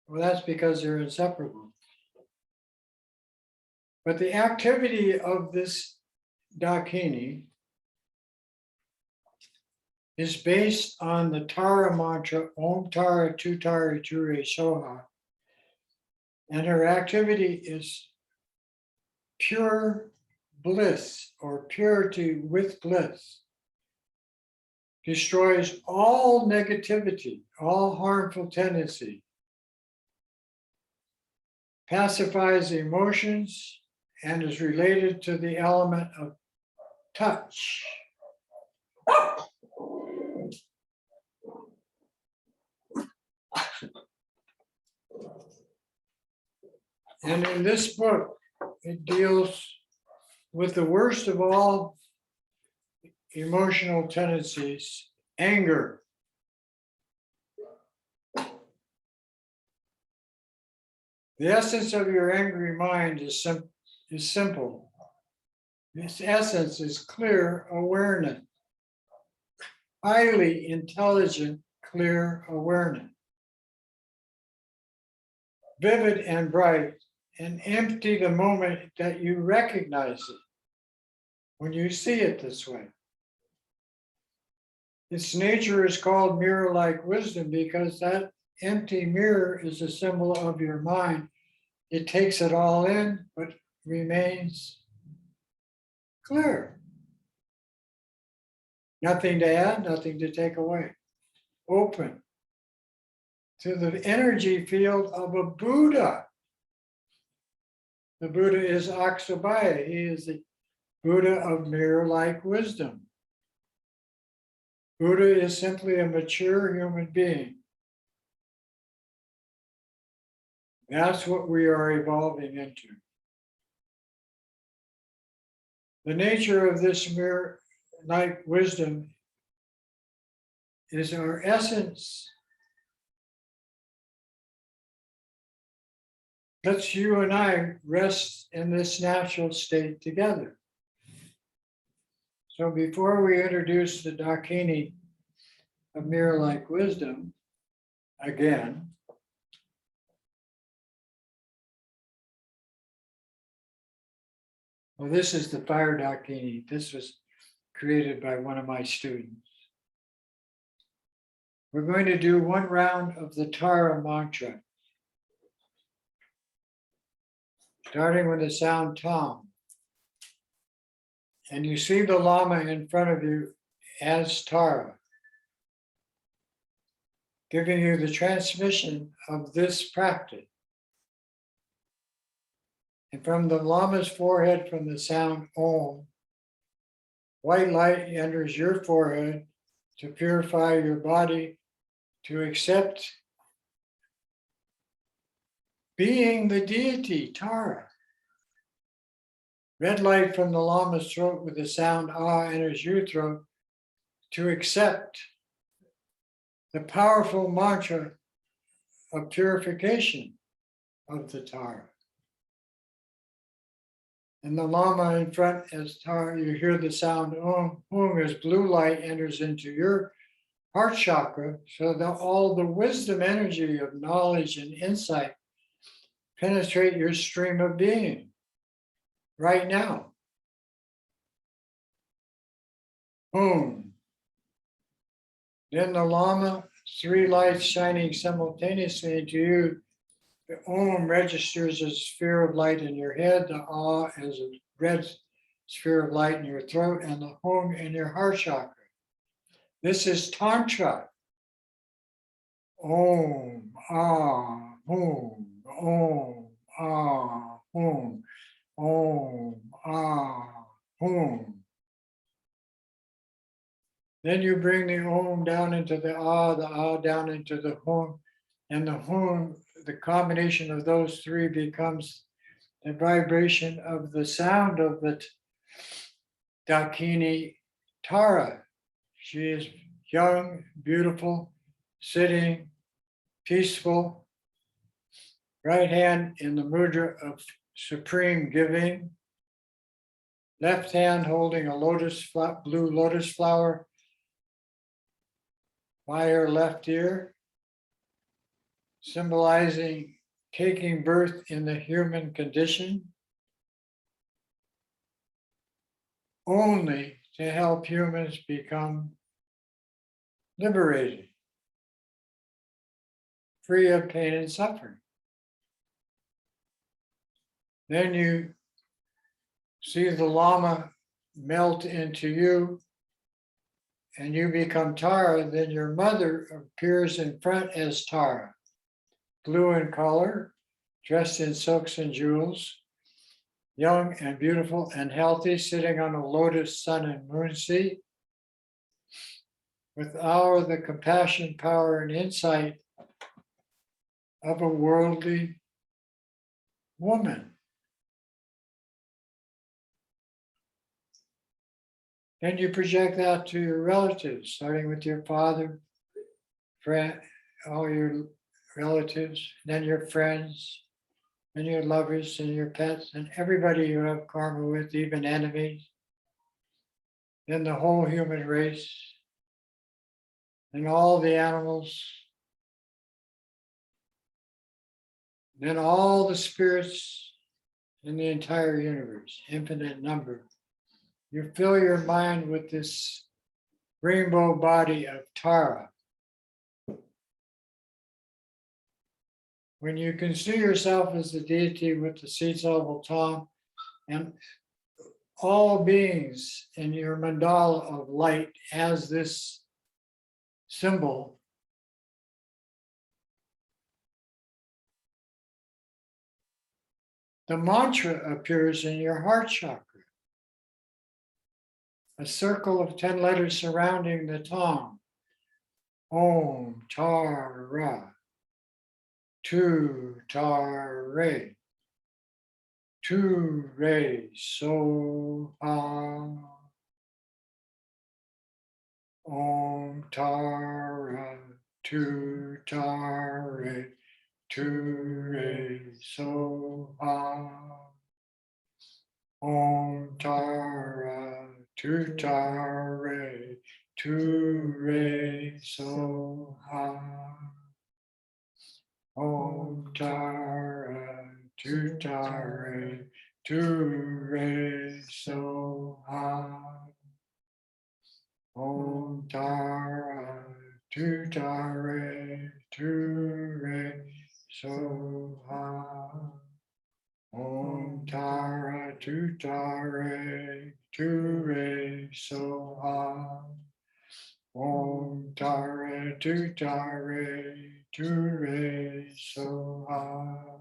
Well, that's because they're inseparable. But the activity of this Dakini is based on the Tara mantra, Om Tara Tutari Ture Soha. And her activity is pure bliss or purity with bliss. Destroys all negativity, all harmful tendency. Pacifies emotions and is related to the element of touch. And in this book, it deals with the worst of all emotional tendencies, anger. The essence of your angry mind is simple. Its essence is clear awareness, highly intelligent, clear awareness, vivid and bright, and empty the moment that you recognize it, when you see it this way. Its nature is called mirror-like wisdom because that empty mirror is a symbol of your mind. It takes it all in, but remains clear. Nothing to add, nothing to take away. Open to the energy field of a Buddha. The Buddha is Aksabhaya. He is the Buddha of mirror-like wisdom. Buddha is simply a mature human being. That's what we are evolving into. The nature of this mirror-like wisdom is our essence. Let's you and I rest in this natural state together. So before we introduce the Dakini of mirror-like wisdom, again, well, this is the fire Dakini. This was created by one of my students. We're going to do one round of the Tara mantra, starting with the sound Tom. And you see the Lama in front of you as Tara, giving you the transmission of this practice. And from the Lama's forehead, from the sound Om, white light enters your forehead to purify your body, to accept being the deity, Tara. Red light from the Lama's throat with the sound Ah enters your throat to accept the powerful mantra of purification of the Tara. And the Lama in front as Tara, you hear the sound Om as blue light enters into your heart chakra, so that all the wisdom energy of knowledge and insight penetrate your stream of being right now. Om. Then the Lama, 3 lights shining simultaneously into you. The Om registers as a sphere of light in your head, the Ah as a red sphere of light in your throat, and the Om in your heart chakra. This is Tantra. Om, Ah, Om, Om, Ah, Om. Om, ah, hum. Then you bring the Om down into the Ah down into the Hum, and the Hum, the combination of those three becomes the vibration of the sound of the Dakini Tara. She is young, beautiful, sitting, peaceful, right hand in the mudra of supreme giving, left hand holding a blue lotus flower by her left ear, symbolizing taking birth in the human condition, only to help humans become liberated, free of pain and suffering. Then you see the Lama melt into you and you become Tara, then your mother appears in front as Tara, blue in color, dressed in silks and jewels, young and beautiful and healthy, sitting on a lotus sun and moon seat, with all the compassion, power, and insight of a worldly woman. Then you project that to your relatives, starting with your father, friend, all your relatives, then your friends, and your lovers, and your pets, and everybody you have karma with, even enemies. Then the whole human race, and all the animals, then all the spirits in the entire universe, infinite number. You fill your mind with this rainbow body of Tara. When you can see yourself as the deity with the seats oval tongue and all beings in your mandala of light as this symbol, the mantra appears in your heart chakra. A circle of 10 letters surrounding the tongue. Om Tara, Tu Tare, Tu Re So Ha. Om Tara, Tu Tare, Tu Re So Ha. Om Tara, Tu Tare, Tu Re So Ha. Om Tara, Tu Tare, Tu Re So Ha. Om Tara, Tu Tare, Tu Re So Ha. Om Tara, Tu Tare, Tu Re So Ha. Om Tara, Tu Tare, Tu Re So Ha.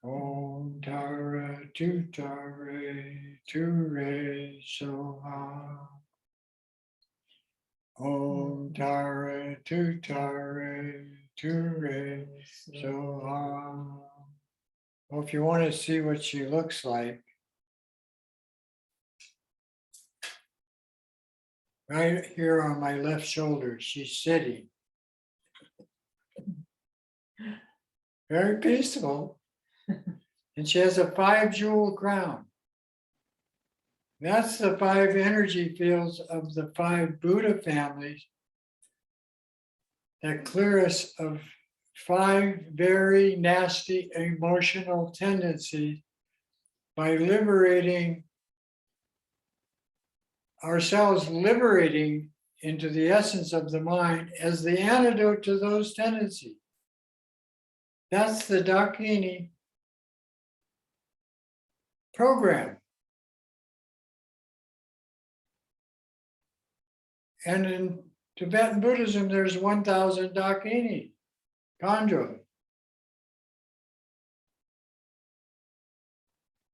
Om Tara, Tu Tare, Tu Re So Ha. Om Tara, Tu Tare, Tu Re So Ha. Well, if you want to see what she looks like, right here on my left shoulder, she's sitting. Very peaceful. And she has a 5-jewel crown. That's the 5 energy fields of the 5 Buddha families that clear us of 5 very nasty emotional tendencies by liberating ourselves, liberating into the essence of the mind as the antidote to those tendencies. That's the Dakini program. And in Tibetan Buddhism, there's 1,000 Dakini, Kanjo.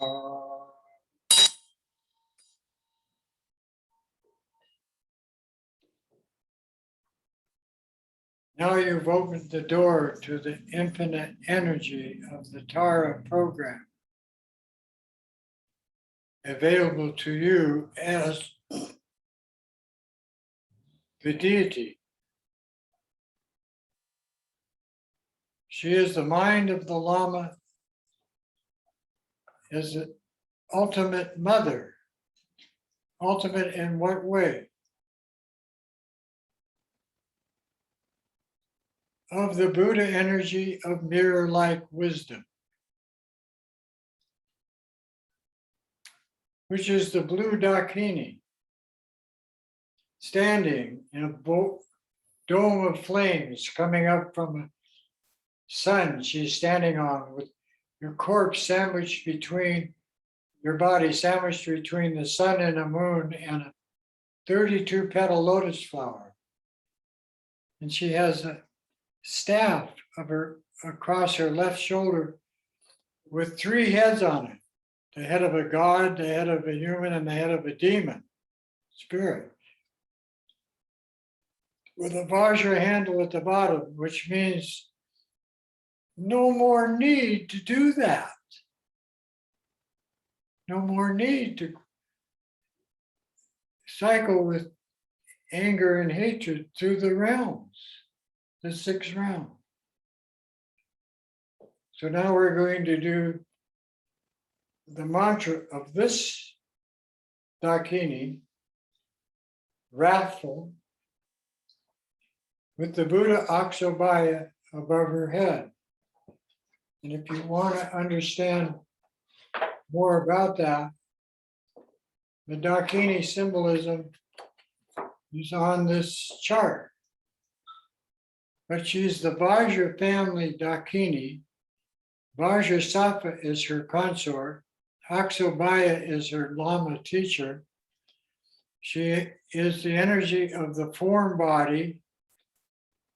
Now you've opened the door to the infinite energy of the Tara program available to you as the deity. She is the mind of the Lama, is the ultimate mother. Ultimate in what way? Of the Buddha energy of mirror-like wisdom, which is the blue Dakini, standing in a dome of flames coming up from a sun she's standing on, with your corpse sandwiched between your body, sandwiched between the sun and the moon and a 32 petal lotus flower. And she has a staff of her across her left shoulder with 3 heads on it: the head of a god, the head of a human, and the head of a demon spirit, with a Vajra handle at the bottom, which means no more need to do that. No more need to cycle with anger and hatred through the realms, the 6 realms. So now we're going to do the mantra of this Dakini, wrathful, with the Buddha Aksobhaya above her head. And if you want to understand more about that, the Dakini symbolism is on this chart. But she's the Vajra family Dakini. Vajrasattva is her consort. Aksobhaya is her Lama teacher. She is the energy of the form body,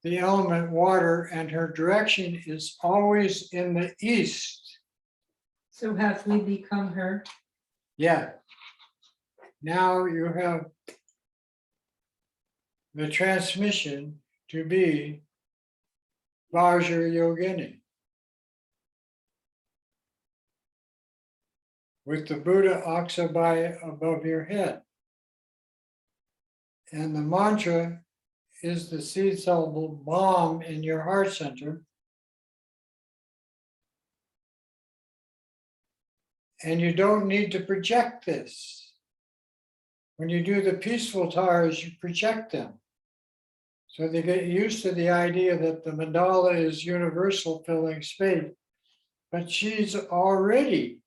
the element water, and her direction is always in the east. So have we become her? Yeah. Now you have the transmission to be Vajra Yogini, with the Buddha Aksobhaya above your head. And the mantra is the seed syllable bomb in your heart center. And you don't need to project this. When you do the peaceful taras, you project them. So they get used to the idea that the mandala is universal, filling space. But she's already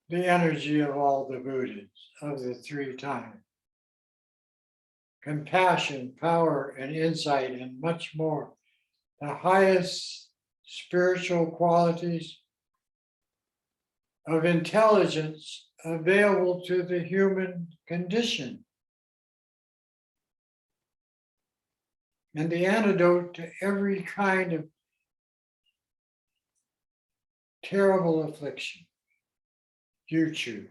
the energy of all the Buddhas, of the 3 times. Compassion, power, and insight, and much more. The highest spiritual qualities of intelligence available to the human condition. And the antidote to every kind of terrible affliction you choose.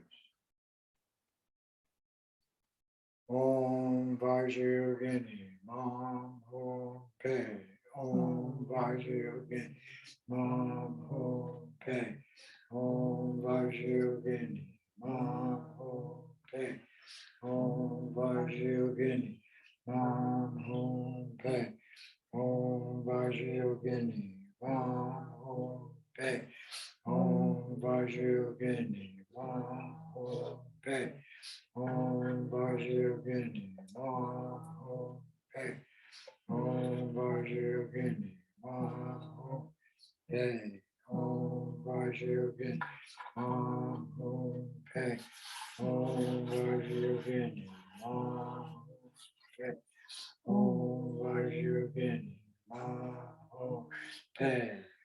Om Vajra Yogini, Mam Ho Pe. Om Vajra Yogini, Mam Ho Pe. Om Vajra Yogini, Mam Ho Pe. Om Vajra Yogini, Mam Ho Pe. Om Vajra Yogini, Mam Ho Pe. Om Vajra Yogini, Mam Ho Pe. Om Vajra Yogini, Mam Ho Pe. Om Vajra Yogini, Mam Ho Pe. Om Vajra Yogini, Mam Ho Pe. Om Vajra Yogini, Mam Ho Pe. Om Vajra Yogini, Mam Ho Pe.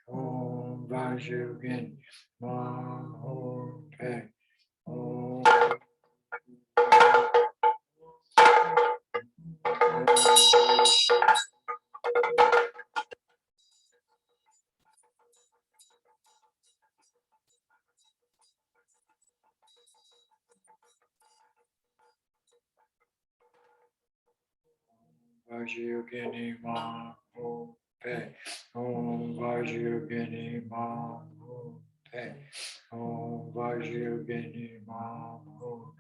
Om Vajra Yogini, Mam Ho Pe. Om Vajrayogini Maho Pe. Om Vajrayogini Maho Pe. Om Vajrayogini Maho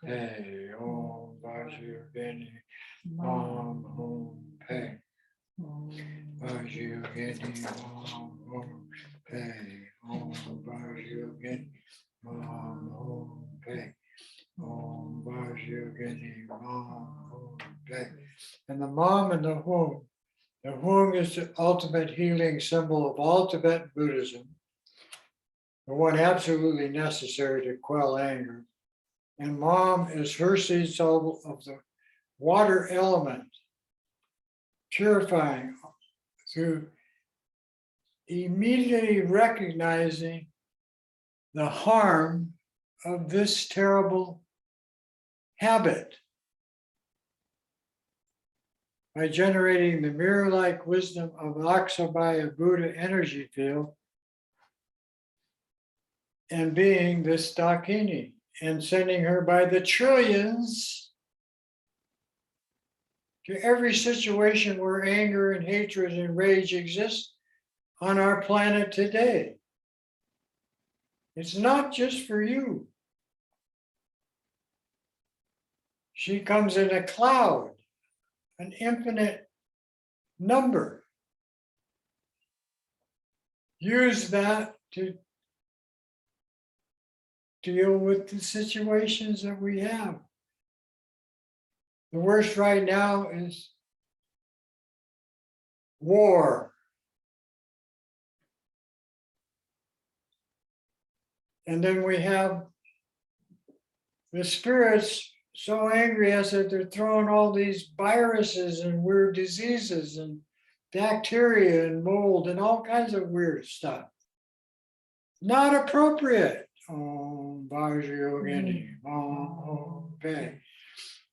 Pe. Om Vajrayogini Maho Pe. Vajrayogini Maho Pe. Om Vajrayogini Maho Pe. Om Vajrayogini Maho Pe. And the mom in the womb. The womb is the ultimate healing symbol of all Tibetan Buddhism, the one absolutely necessary to quell anger. And mom is her seed soul of the water element, purifying through immediately recognizing the harm of this terrible habit by generating the mirror-like wisdom of Aksabhaya Buddha energy field and being this Dakini and sending her by the trillions to every situation where anger and hatred and rage exist on our planet today. It's not just for you. She comes in a cloud, an infinite number. Use that to deal with the situations that we have. The worst right now is war. And then we have the spirits so angry at us that they're throwing all these viruses and weird diseases and bacteria and mold and all kinds of weird stuff. Not appropriate. Om Vajrayogini Maho Pe.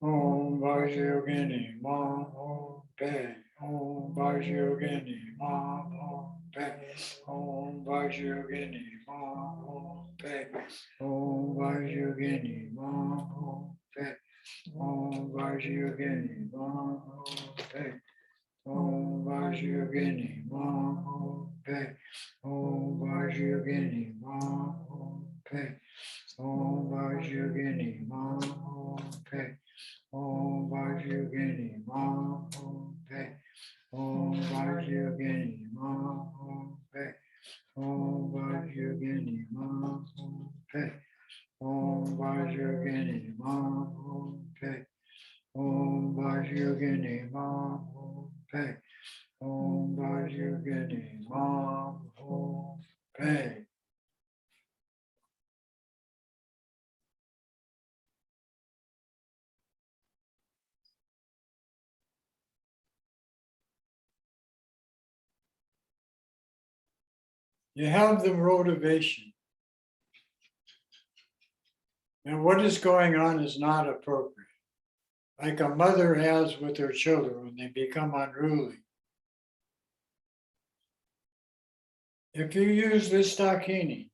Om Vajrayogini Maho Pe. Om Vajrayogini Maho Pe. Om Vajrayogini Maho Pe. Om Vajrayogini Maho Pe. Om Vajrayogini Maho Pe. Om Vajrayogini Maho Pe. Om Vajrayogini Maho Pe. Om Vajrayogini Maho Pe. Om Vajrayogini Maho Pe. Om Vajrayogini Maho Pe. Om Vajrayogini Maho Pe. Om Vajrayogini Maho Pe. Om Vajrayogini Maho Pe. Om Vajrayogini Maho Pe. You have the motivation. And what is going on is not appropriate. Like a mother has with her children when they become unruly. If you use this Dakini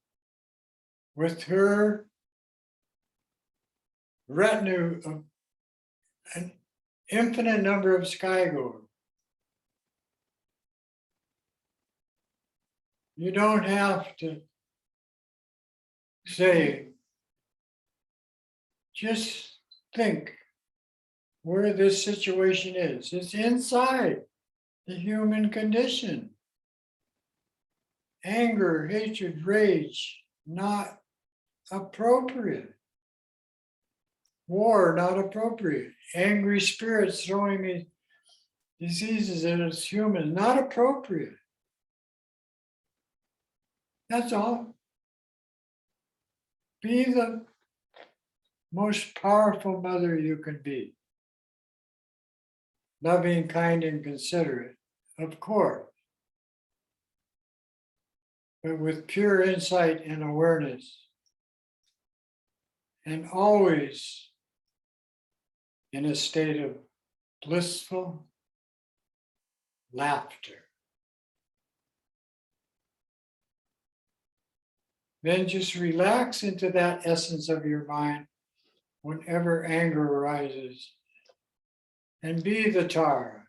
with her retinue of an infinite number of skygoers, you don't have to say, just think where this situation is. It's inside the human condition. Anger, hatred, rage, not appropriate. War, not appropriate. Angry spirits throwing me diseases at us humans, not appropriate. That's all. Be the most powerful mother you can be. Loving, kind, and considerate, of course. But with pure insight and awareness. And always in a state of blissful laughter. Then just relax into that essence of your mind whenever anger arises. And be the Tara.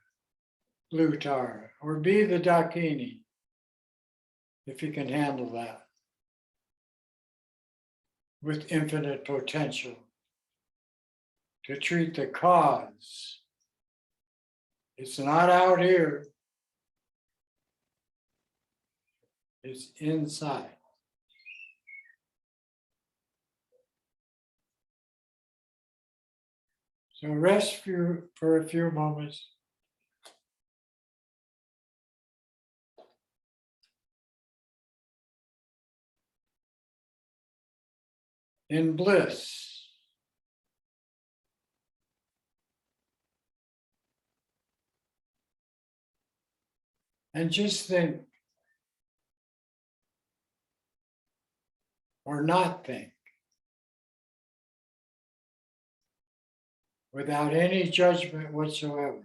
blue Tara, or be the Dakini, if you can handle that, with infinite potential to treat the cause. It's not out here, it's inside. So rest for a few moments. In bliss. And just think, or not think, without any judgment whatsoever.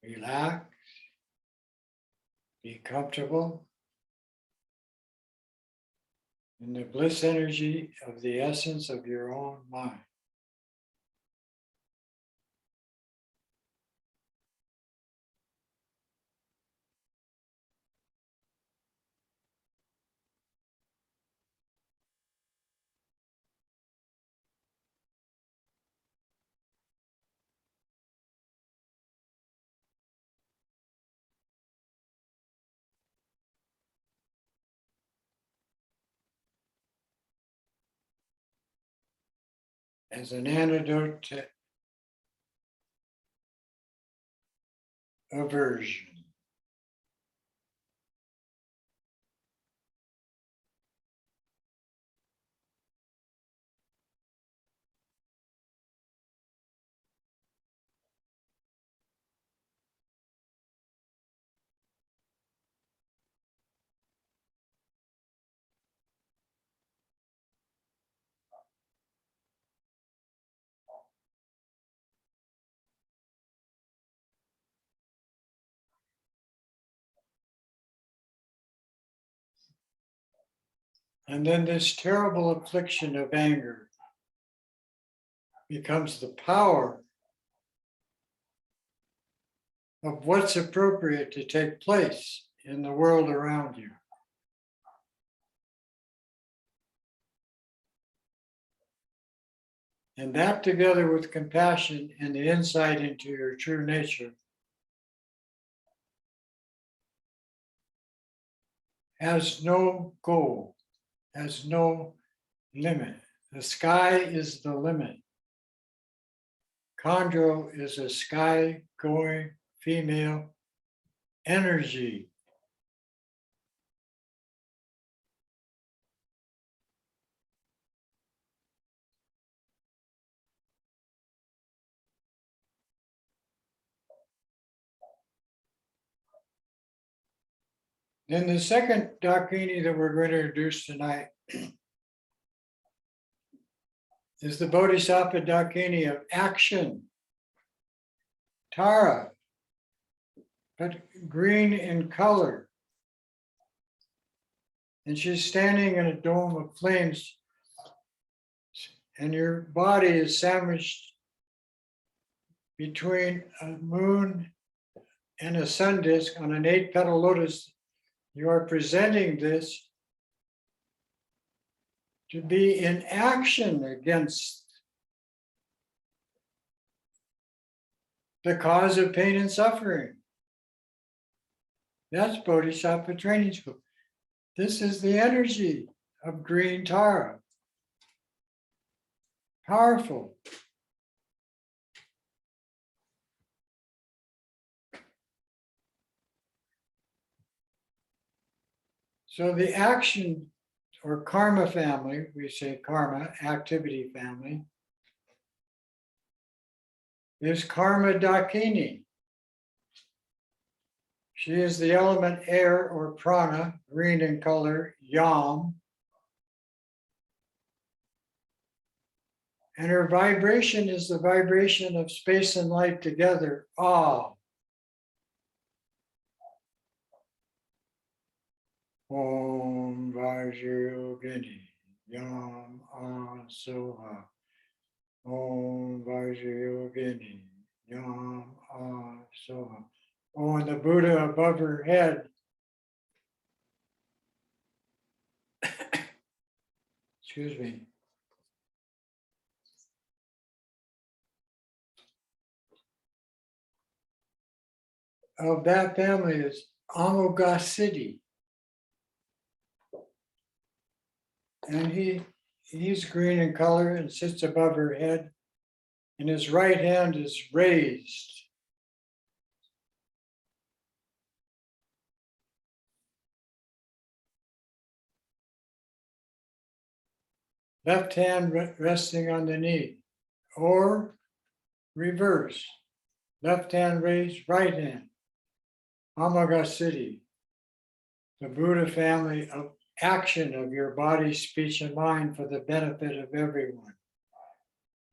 Relax, be comfortable in the bliss energy of the essence of your own mind. As an antidote to aversion. And then this terrible affliction of anger becomes the power of what's appropriate to take place in the world around you. And that, together with compassion and the insight into your true nature, has no goal, has no limit. The sky is the limit. Chondro is a sky-going female energy. Then the second Dakini that we're going to introduce tonight is the Bodhisattva Dakini of action. Tara, but green in color. And she's standing in a dome of flames, and your body is sandwiched between a moon and a sun disk on an 8-petal lotus. You are presenting this to be in action against the cause of pain and suffering. That's Bodhisattva Training School. This is the energy of green Tara. Powerful. So the action or karma family, we say karma, activity family, is Karma Dakini. She is the element air or prana, green in color, yam. And her vibration is the vibration of space and light together, ah. Om Vajrayogini Yam Asoha. Om Vajrayogini Yam Asoha. Oh, and the Buddha above her head. Excuse me. Of that family is Amoghasiddhi. And he's green in color and sits above her head, and his right hand is raised. Left hand resting on the knee, or reverse. Left hand raised, right hand. Amoghasiddhi, the Buddha family of action of your body, speech, and mind for the benefit of everyone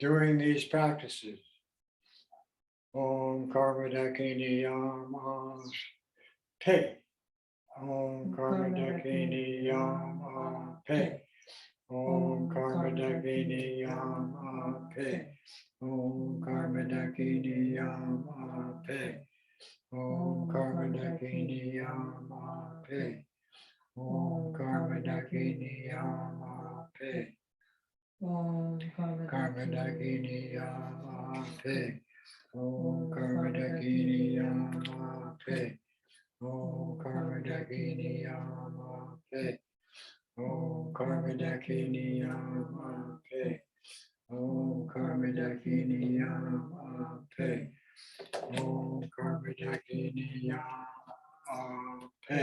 doing these practices. Om Karma Dakini Yam Pe. Om Karma Dakini Yam Pe. Om Karma Dakini Yam Pe. Om Karma Dakini Yam Pe. Om Karma Dakini Yam Pe. Om Karma Dakini Yam Pe. Om Karma Dakini Yam Pe. Om Karma Dakini Yam Pe. Om Karma Dakini Yam Pe. Om Karma Dakini Yam Pe. Om Karma Dakini Yam Pe. Om Karma Dakini Yam Pe.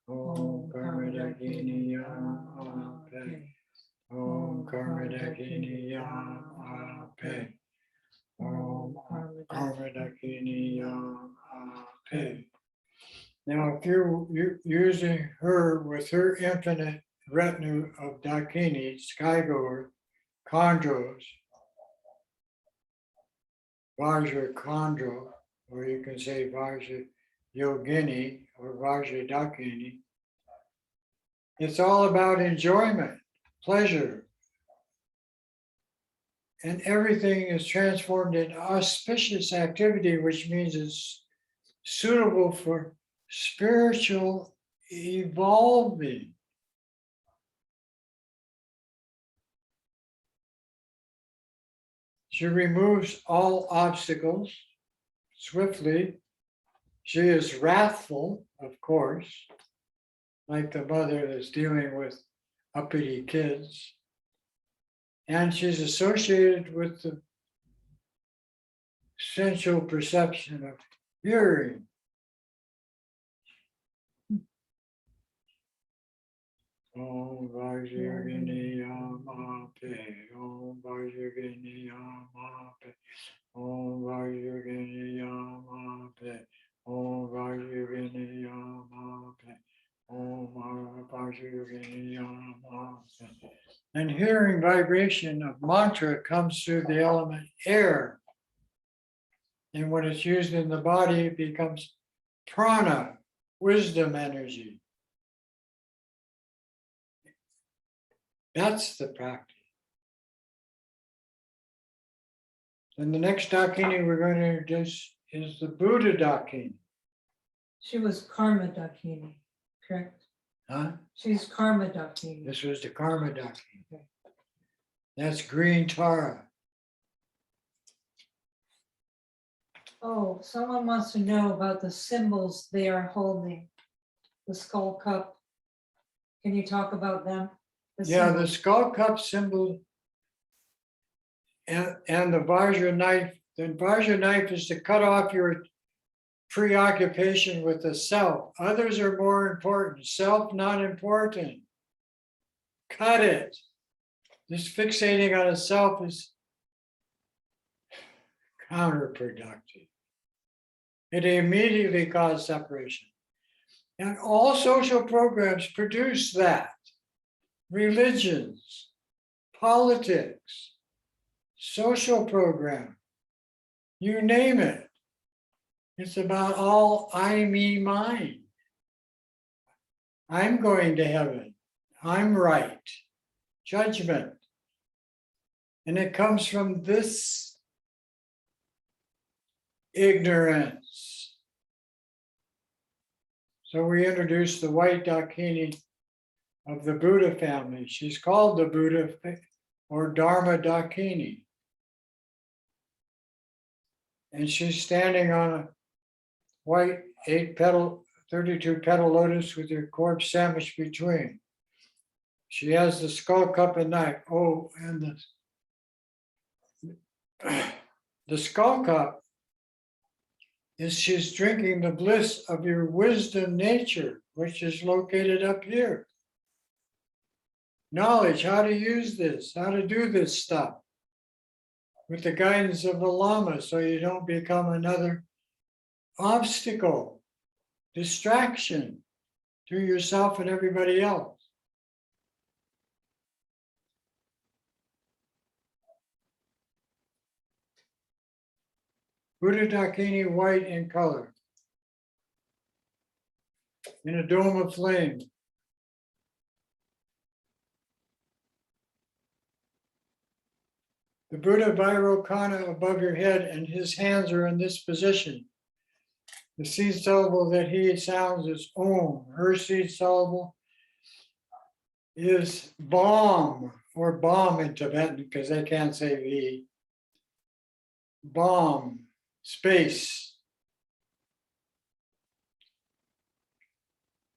Om Karma Dakini Yam Pe. Om Karma Dakini Yam Pe. Om Karma Dakini Yam Pe. Now, if you're using her with her infinite retinue of Dakinis, skygoers, chondros, Vajra chondro, or you can say Vajra yogini or Vajra Dakini, it's all about enjoyment, pleasure, and everything is transformed into auspicious activity, which means it's suitable for spiritual evolving. She removes all obstacles swiftly. She is wrathful, of course, like the mother that's dealing with uppity kids. And she's associated with the sensual perception of hearing. Om Vajrayogini Yam Pe. Om Vajrayogini Yam Pe. Om Vajrayogini Yam Pe. Om Vajrayogini Yam Pe. Om Vajrayogini Yam Pe. And hearing vibration of mantra comes through the element air. And when it's used in the body, it becomes prana, wisdom energy. That's the practice. And the next Dakini we're going to introduce is the Buddha Dakini. She was Karma Dakini, correct? Huh? She's Karma Dakini. This was the Karma Dakini. That's green Tara. Oh, someone wants to know about the symbols they are holding. The skull cup. Can you talk about them? Yeah, the symbols. skull cup symbol and the Vajra knife. The Vajra knife is to cut off your preoccupation with the self. Others are more important. Self, not important. Cut it. Just fixating on a self is counterproductive. It immediately causes separation. And all social programs produce that. Religions, politics, social program, you name it. It's about all I, me, mine. I'm going to heaven. I'm right. Judgment. And it comes from this ignorance. So we introduced the white Dakini of the Buddha family. She's called the Buddha or Dharma Dakini. And she's standing on a white 32 petal lotus with her corpse sandwiched between. She has the skull cup and knife. Oh, and the skull cup is she's drinking the bliss of your wisdom nature, which is located up here. Knowledge, how to use this, how to do this stuff with the guidance of the Lama so you don't become another obstacle, distraction to yourself and everybody else. Buddha Dakini white in color, in a dome of flame. The Buddha Vairocana above your head, and his hands are in this position. The seed syllable that he sounds is Om. Her seed syllable is bomb, or bomb in Tibetan, because they can't say V. Bomb, space.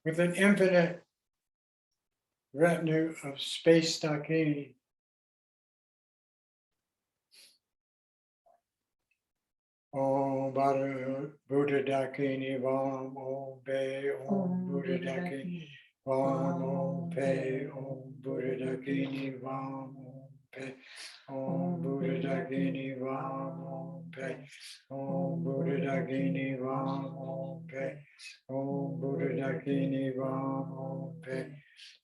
With an infinite retinue of space Dakini. Om Buddha Dakini Vam Om Pe Om Buddha Dakini Vam Om Pe Om Buddha Dakini Vam Om Pe Om Buddha Dakini Vam Om Pe Om Buddha Dakini Vam Om Pe Om Buddha Dakini Vam Om Pe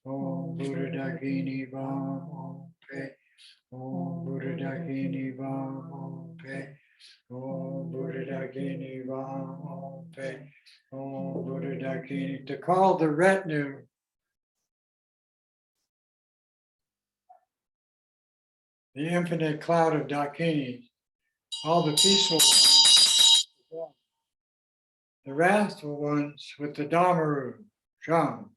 Om Buddha Dakini Vam Om Pe Om Buddha Dakini Vam Om Pe Om Buddha Dakini Vam Om Pe Om Buddha Dakini, to call the retinue the infinite cloud of Dakini, all the peaceful ones, the wrathful ones with the Damaru, Sham.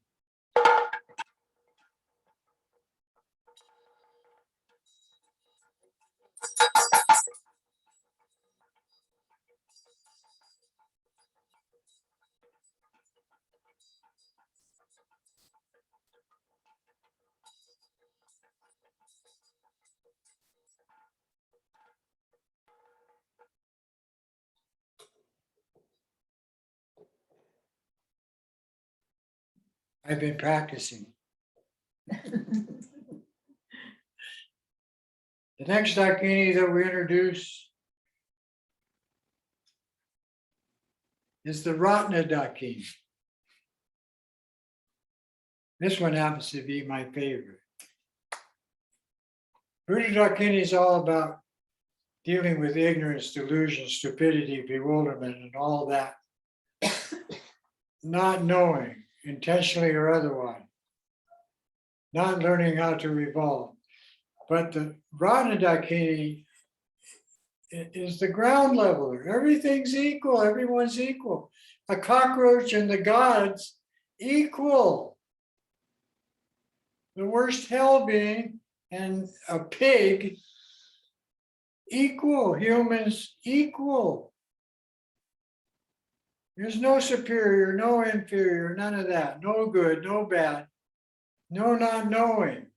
I've been practicing. The next Dakini that we introduce is the Ratna Dakini. This one happens to be my favorite. Buddha Dakini is all about dealing with ignorance, delusion, stupidity, bewilderment, and all that. Not knowing, intentionally or otherwise. Not learning how to revolve. But the Ratna Dakini is the ground leveler. Everything's equal. Everyone's equal. A cockroach and the gods equal. The worst hell being and a pig equal. Humans equal. There's no superior, no inferior, none of that. No good, no bad, no not knowing.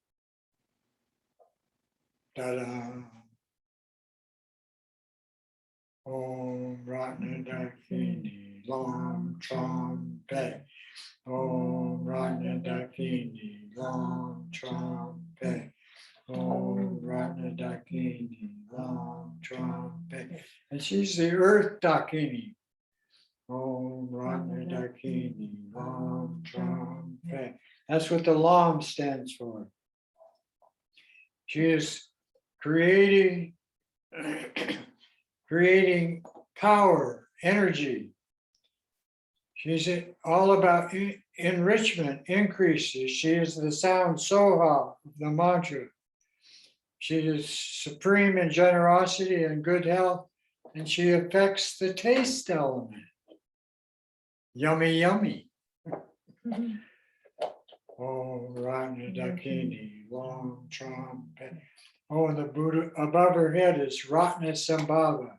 Ta-da. Om Ratna Dakini, Lam Tram Pe. Om Ratna Dakini, Lam Tram Pe. Om Ratna Dakini, Lam Tram Pe. And she's the earth Dakini. Om Ratna Dakini, Lam Tram Pe. That's what the Lam stands for. She is creating power, energy. She's all about enrichment increases. She is the sound soha of the mantra. She is supreme in generosity and good health, and she affects the taste element. Yummy, yummy. Oh, Ratna Dakini, long trumpet. Oh, and the Buddha above her head is Ratna Sambhava.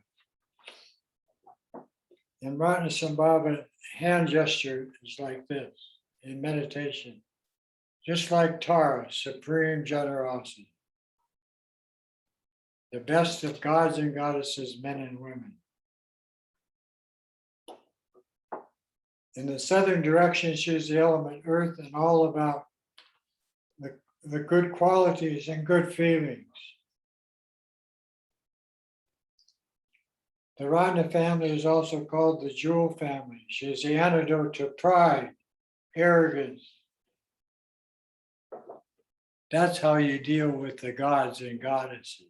And Ratna Sambhava hand gesture is like this in meditation, just like Tara, supreme generosity. The best of gods and goddesses, men and women. In the southern direction, she's the element earth and all about the good qualities and good feelings. The Ratna family is also called the jewel family. She is the antidote to pride, arrogance. That's how you deal with the gods and goddesses.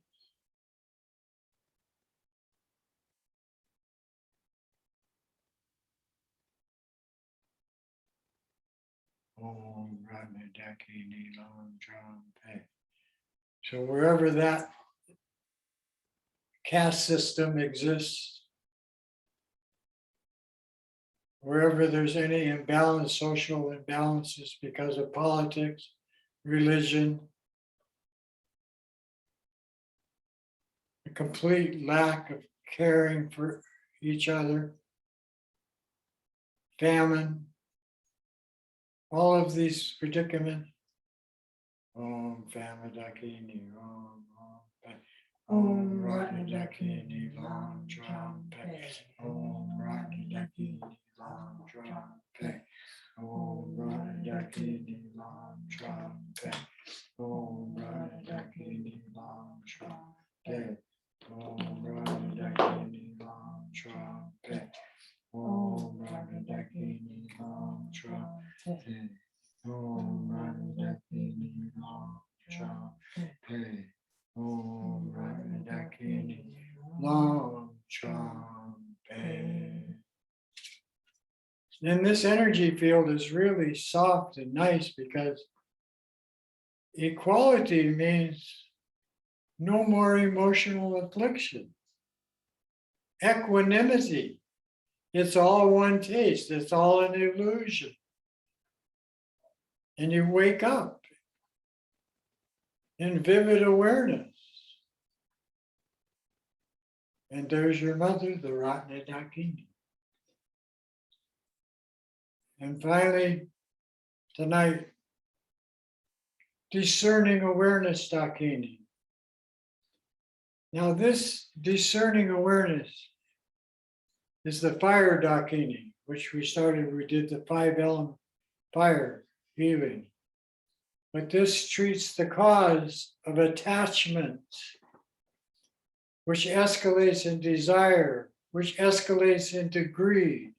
Om Ratna Dakini Lam Tram Pe. So wherever that caste system exists, wherever there's any imbalance, social imbalances because of politics, religion, a complete lack of caring for each other, famine, all of these predicaments. Om Famadakini, Om Ratna Dakini, Lam Tram Pe. Om Ratna Dakini, Lam Tram Pe. Om Ratna Dakini, Lam Tram Pe. Om Ratna Dakini, Lam Tram Pe. Om Ratna Dakini, Lam Tram Pe. Om Ratna Dakini, Lam Tram Pe. Om Ratna Dakini, Lam Tram Pe. Om Ratna Dakini, Lam Tram Pe. And this energy field is really soft and nice because equality means no more emotional affliction. Equanimity. It's all one taste. It's all an illusion. And you wake up in vivid awareness. And there's your mother, the Ratna Dakini. And finally, tonight, discerning awareness Dakini. Now this discerning awareness is the fire Dakini, which we did the 5 element fire healing. But this treats the cause of attachment, which escalates in desire, which escalates into greed,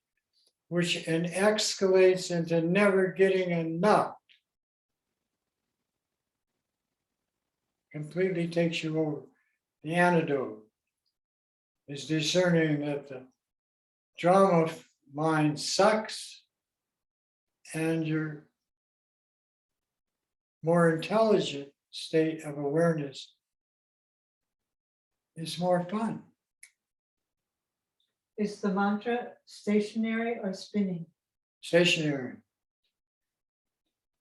which escalates into never getting enough. Completely takes you over. The antidote is discerning that the drama mind sucks and your more intelligent state of awareness is more fun. Is the mantra stationary or spinning? Stationary.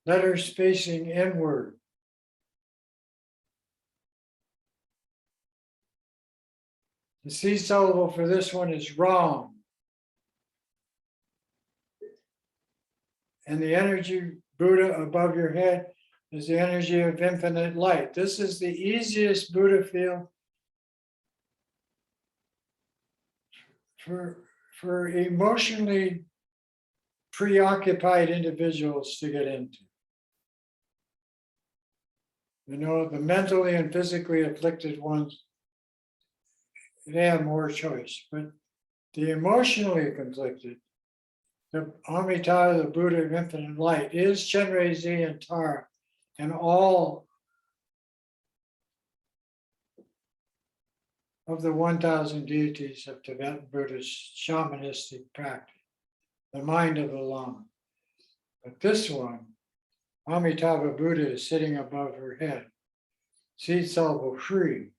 Letters facing inward. The C syllable for this one is wrong. And the energy Buddha above your head is the energy of infinite light. This is the easiest Buddha field for emotionally preoccupied individuals to get into. You know, the mentally and physically afflicted ones, they have more choice, but the emotionally conflicted, the Amitabha, the Buddha of infinite light, is Chenrezig and Tara, and all of the 1,000 deities of Tibetan Buddhist shamanistic practice, the mind of the Lama. But this one, Amitabha Buddha is sitting above her head. Sitsalvo free.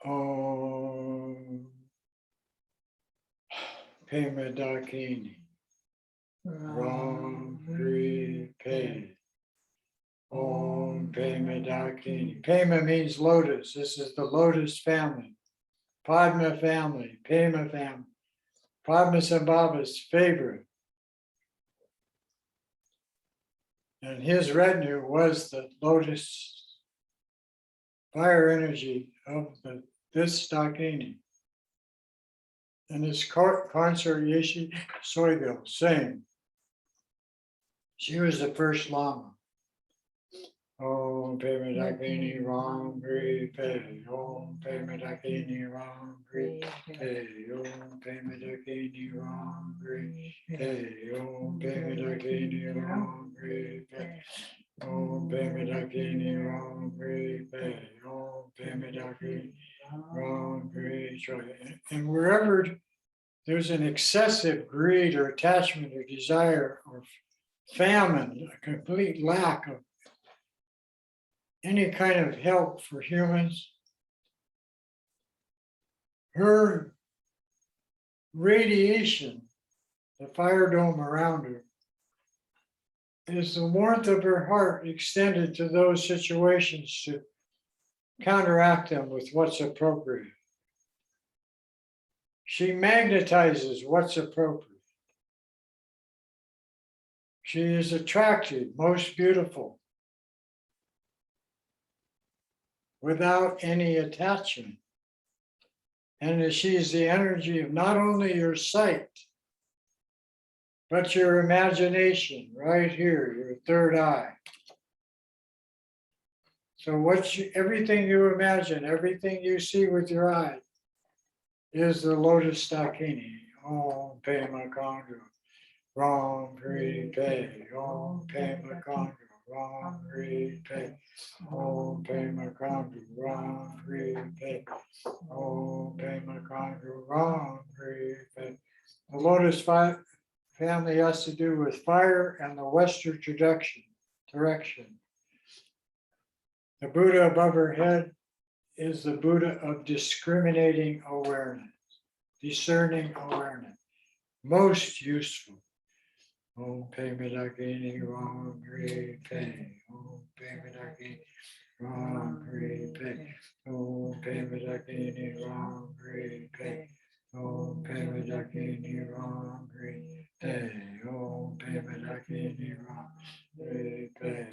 Om Pema Dakini. Ram Hri Pe. Om Pema Dakini. Pema means lotus. This is the lotus family. Padma family. Pema family. Padmasambhava's favorite. And his retinue was the lotus fire energy of this Dakini. And his consort Yeshi Soyville, same. She was the first Lama. Om Pema Dakini Ram Hri Pe. Om Pema Dakini Ram Hri Pe. Om Pema Dakini Ram Hri Pe. Om Pema Dakini Ram Hri Pe. Om Pema Dakini Ram Hri Pe. Om Pema Dakini Ram Hri Pe. And wherever there's an excessive greed or attachment or desire or famine, a complete lack of any kind of help for humans, her radiation, the fire dome around her, is the warmth of her heart extended to those situations to counteract them with what's appropriate. She magnetizes what's appropriate. She is attractive, most beautiful, without any attachment. And she is the energy of not only your sight, but your imagination right here, your third eye. So everything you imagine, everything you see with your eye is the lotus Dakini. Om Pema Kandra, Ram Hri Pe. Om Pema Kandra, Ram Hri Pe. Om Pema Kandra, Ram Hri Pe. Om Pema Kandra, Ram Hri Pe. The lotus family has to do with fire and the western direction. The Buddha above her head is the Buddha of discriminating awareness, discerning awareness, most useful. Om Pema Dakini Ram Hri Pe. Om Pema Dakini Ram Hri Pe. Om Pema Dakini Ram Hri Pe. Om Pema Dakini Ram Hri Pe. Om Pema Dakini Ram Hri Pe.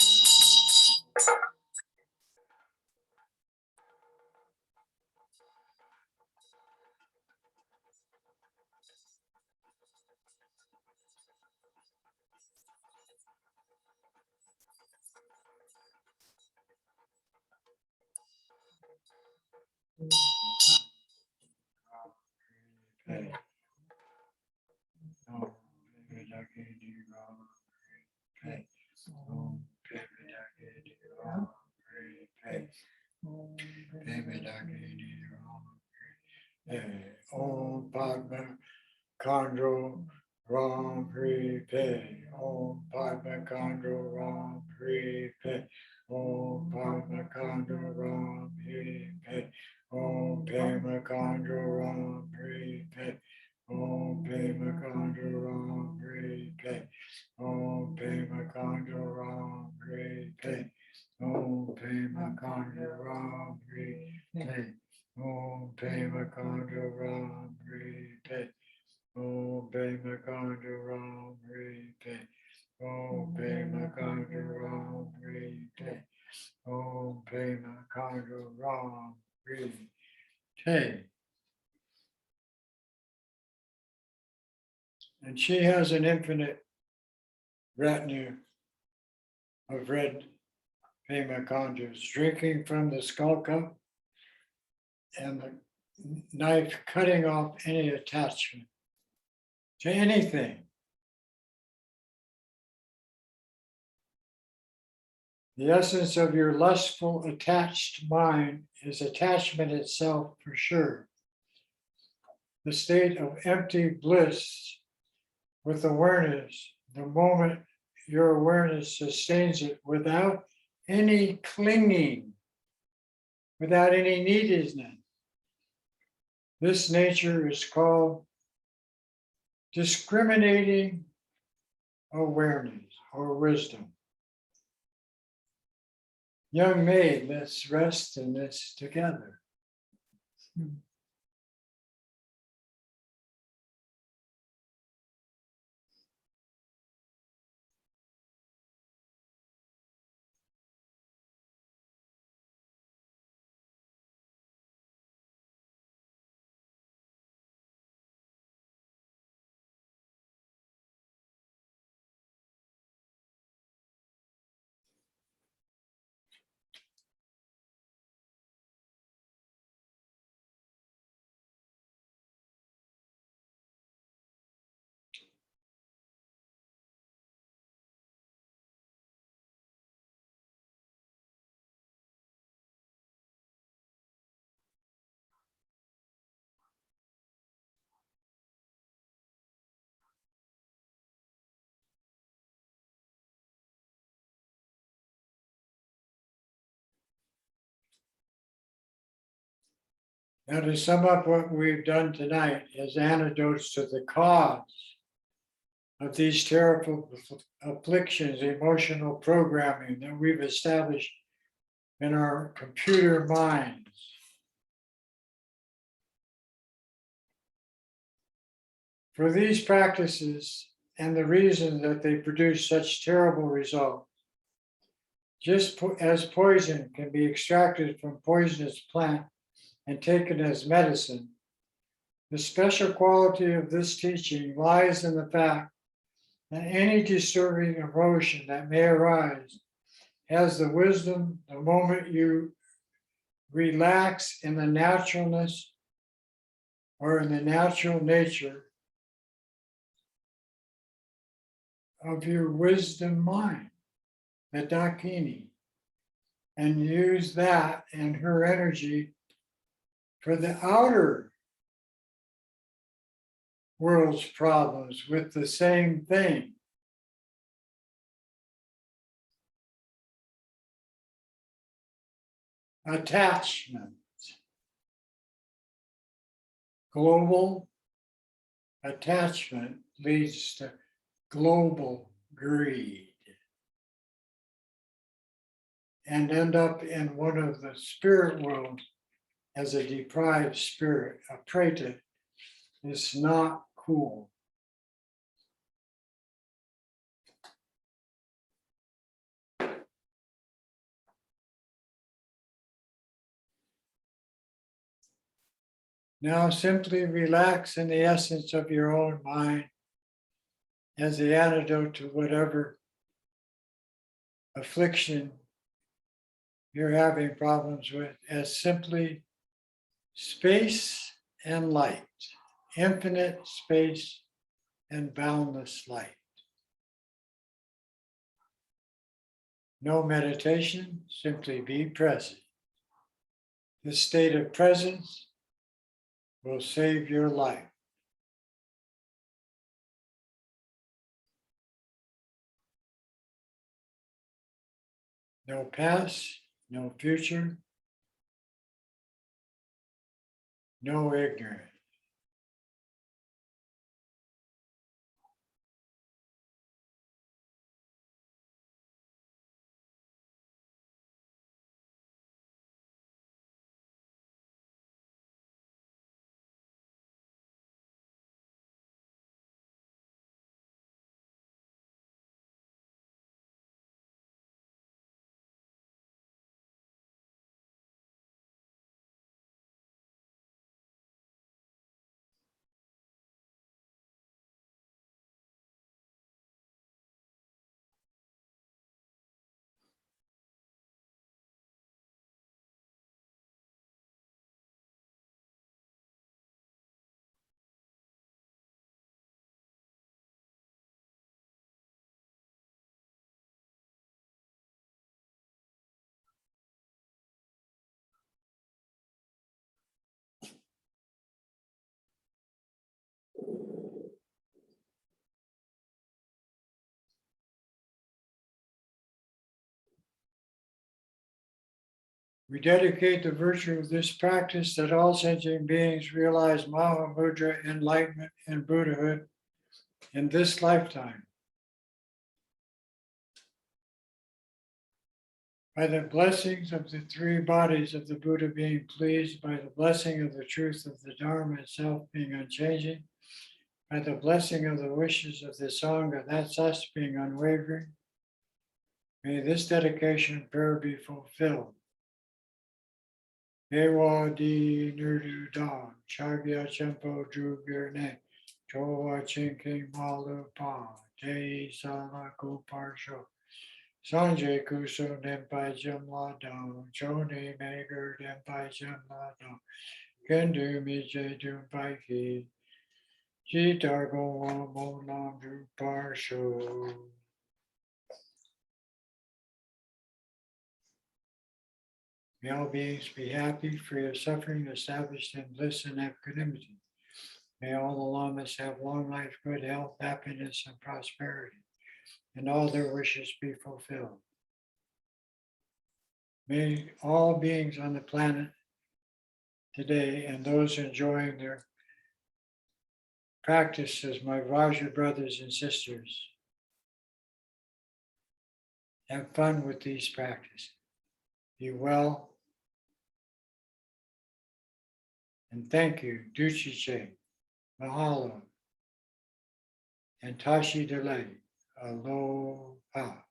Hey. Om Pema Dakini Ram Hri Pe. Om Pema Dakini Ram Hri Pe. Pema Dakini Ram Hri Pe. Om Padma Kandro Ram Hri Pe. Om Padma Kandro Ram Hri Pe. Om Padma Kandro Ram Hri Pe. Om Pema Kandro Ram Hri Pe. Om Pema Kandro Ram Hri Pe. Om Pema Kandro Ram Hri Pe. Om Pema Kandro Ram Hri Pe. Om Pema Kandro Ram Hri Pe. Om Pema Kandro Ram Hri Pe. Om Pema Kandro Ram Hri Pe. Om Pema Kandro Ram Hri Pe. And she has an infinite retinue of red Pema Kandras drinking from the skull cup and the knife cutting off any attachment to anything. The essence of your lustful, attached mind is attachment itself for sure. The state of empty bliss, with awareness, the moment your awareness sustains it without any clinging, without any neediness. This nature is called discriminating awareness or wisdom. Young maid, let's rest in this together. Now, to sum up what we've done tonight as antidotes to the cause of these terrible afflictions, emotional programming that we've established in our computer minds. For these practices and the reason that they produce such terrible results, just as poison can be extracted from poisonous plant and taken as medicine, the special quality of this teaching lies in the fact that any disturbing emotion that may arise has the wisdom the moment you relax in the naturalness or in the natural nature of your wisdom mind, the Dakini, and use that and her energy for the outer world's problems with the same thing. Attachment. Global attachment leads to global greed and end up in one of the spirit world as a deprived spirit, a preta. It's not cool. Now simply relax in the essence of your own mind as the antidote to whatever affliction you're having problems with, as simply space and light, infinite space and boundless light. No meditation, simply be present. This state of presence will save your life. No past, no future, no ignorance. We dedicate the virtue of this practice that all sentient beings realize Mahamudra enlightenment and Buddhahood in this lifetime. By the blessings of the three bodies of the Buddha being pleased, by the blessing of the truth of the Dharma itself being unchanging, by the blessing of the wishes of the Sangha, that's us, being unwavering, may this dedication and prayer be fulfilled. Ewa di nurdu dong, chagya chenpo drugir ne, chowa chinking malu pa, dei sala kuparsho, Sanjay kuso nempai jamla dong, choni megar nempai jamla dong, kendu mije dumpai ki, jitar go mo nam du parsho. May all beings be happy, free of suffering, established in bliss and equanimity. May all the lamas have long life, good health, happiness, and prosperity, and all their wishes be fulfilled. May all beings on the planet today and those enjoying their practices, my Vajra brothers and sisters, have fun with these practices. Be well. And thank you, Duchiche, Mahalo, and Tashi Delay. Aloha.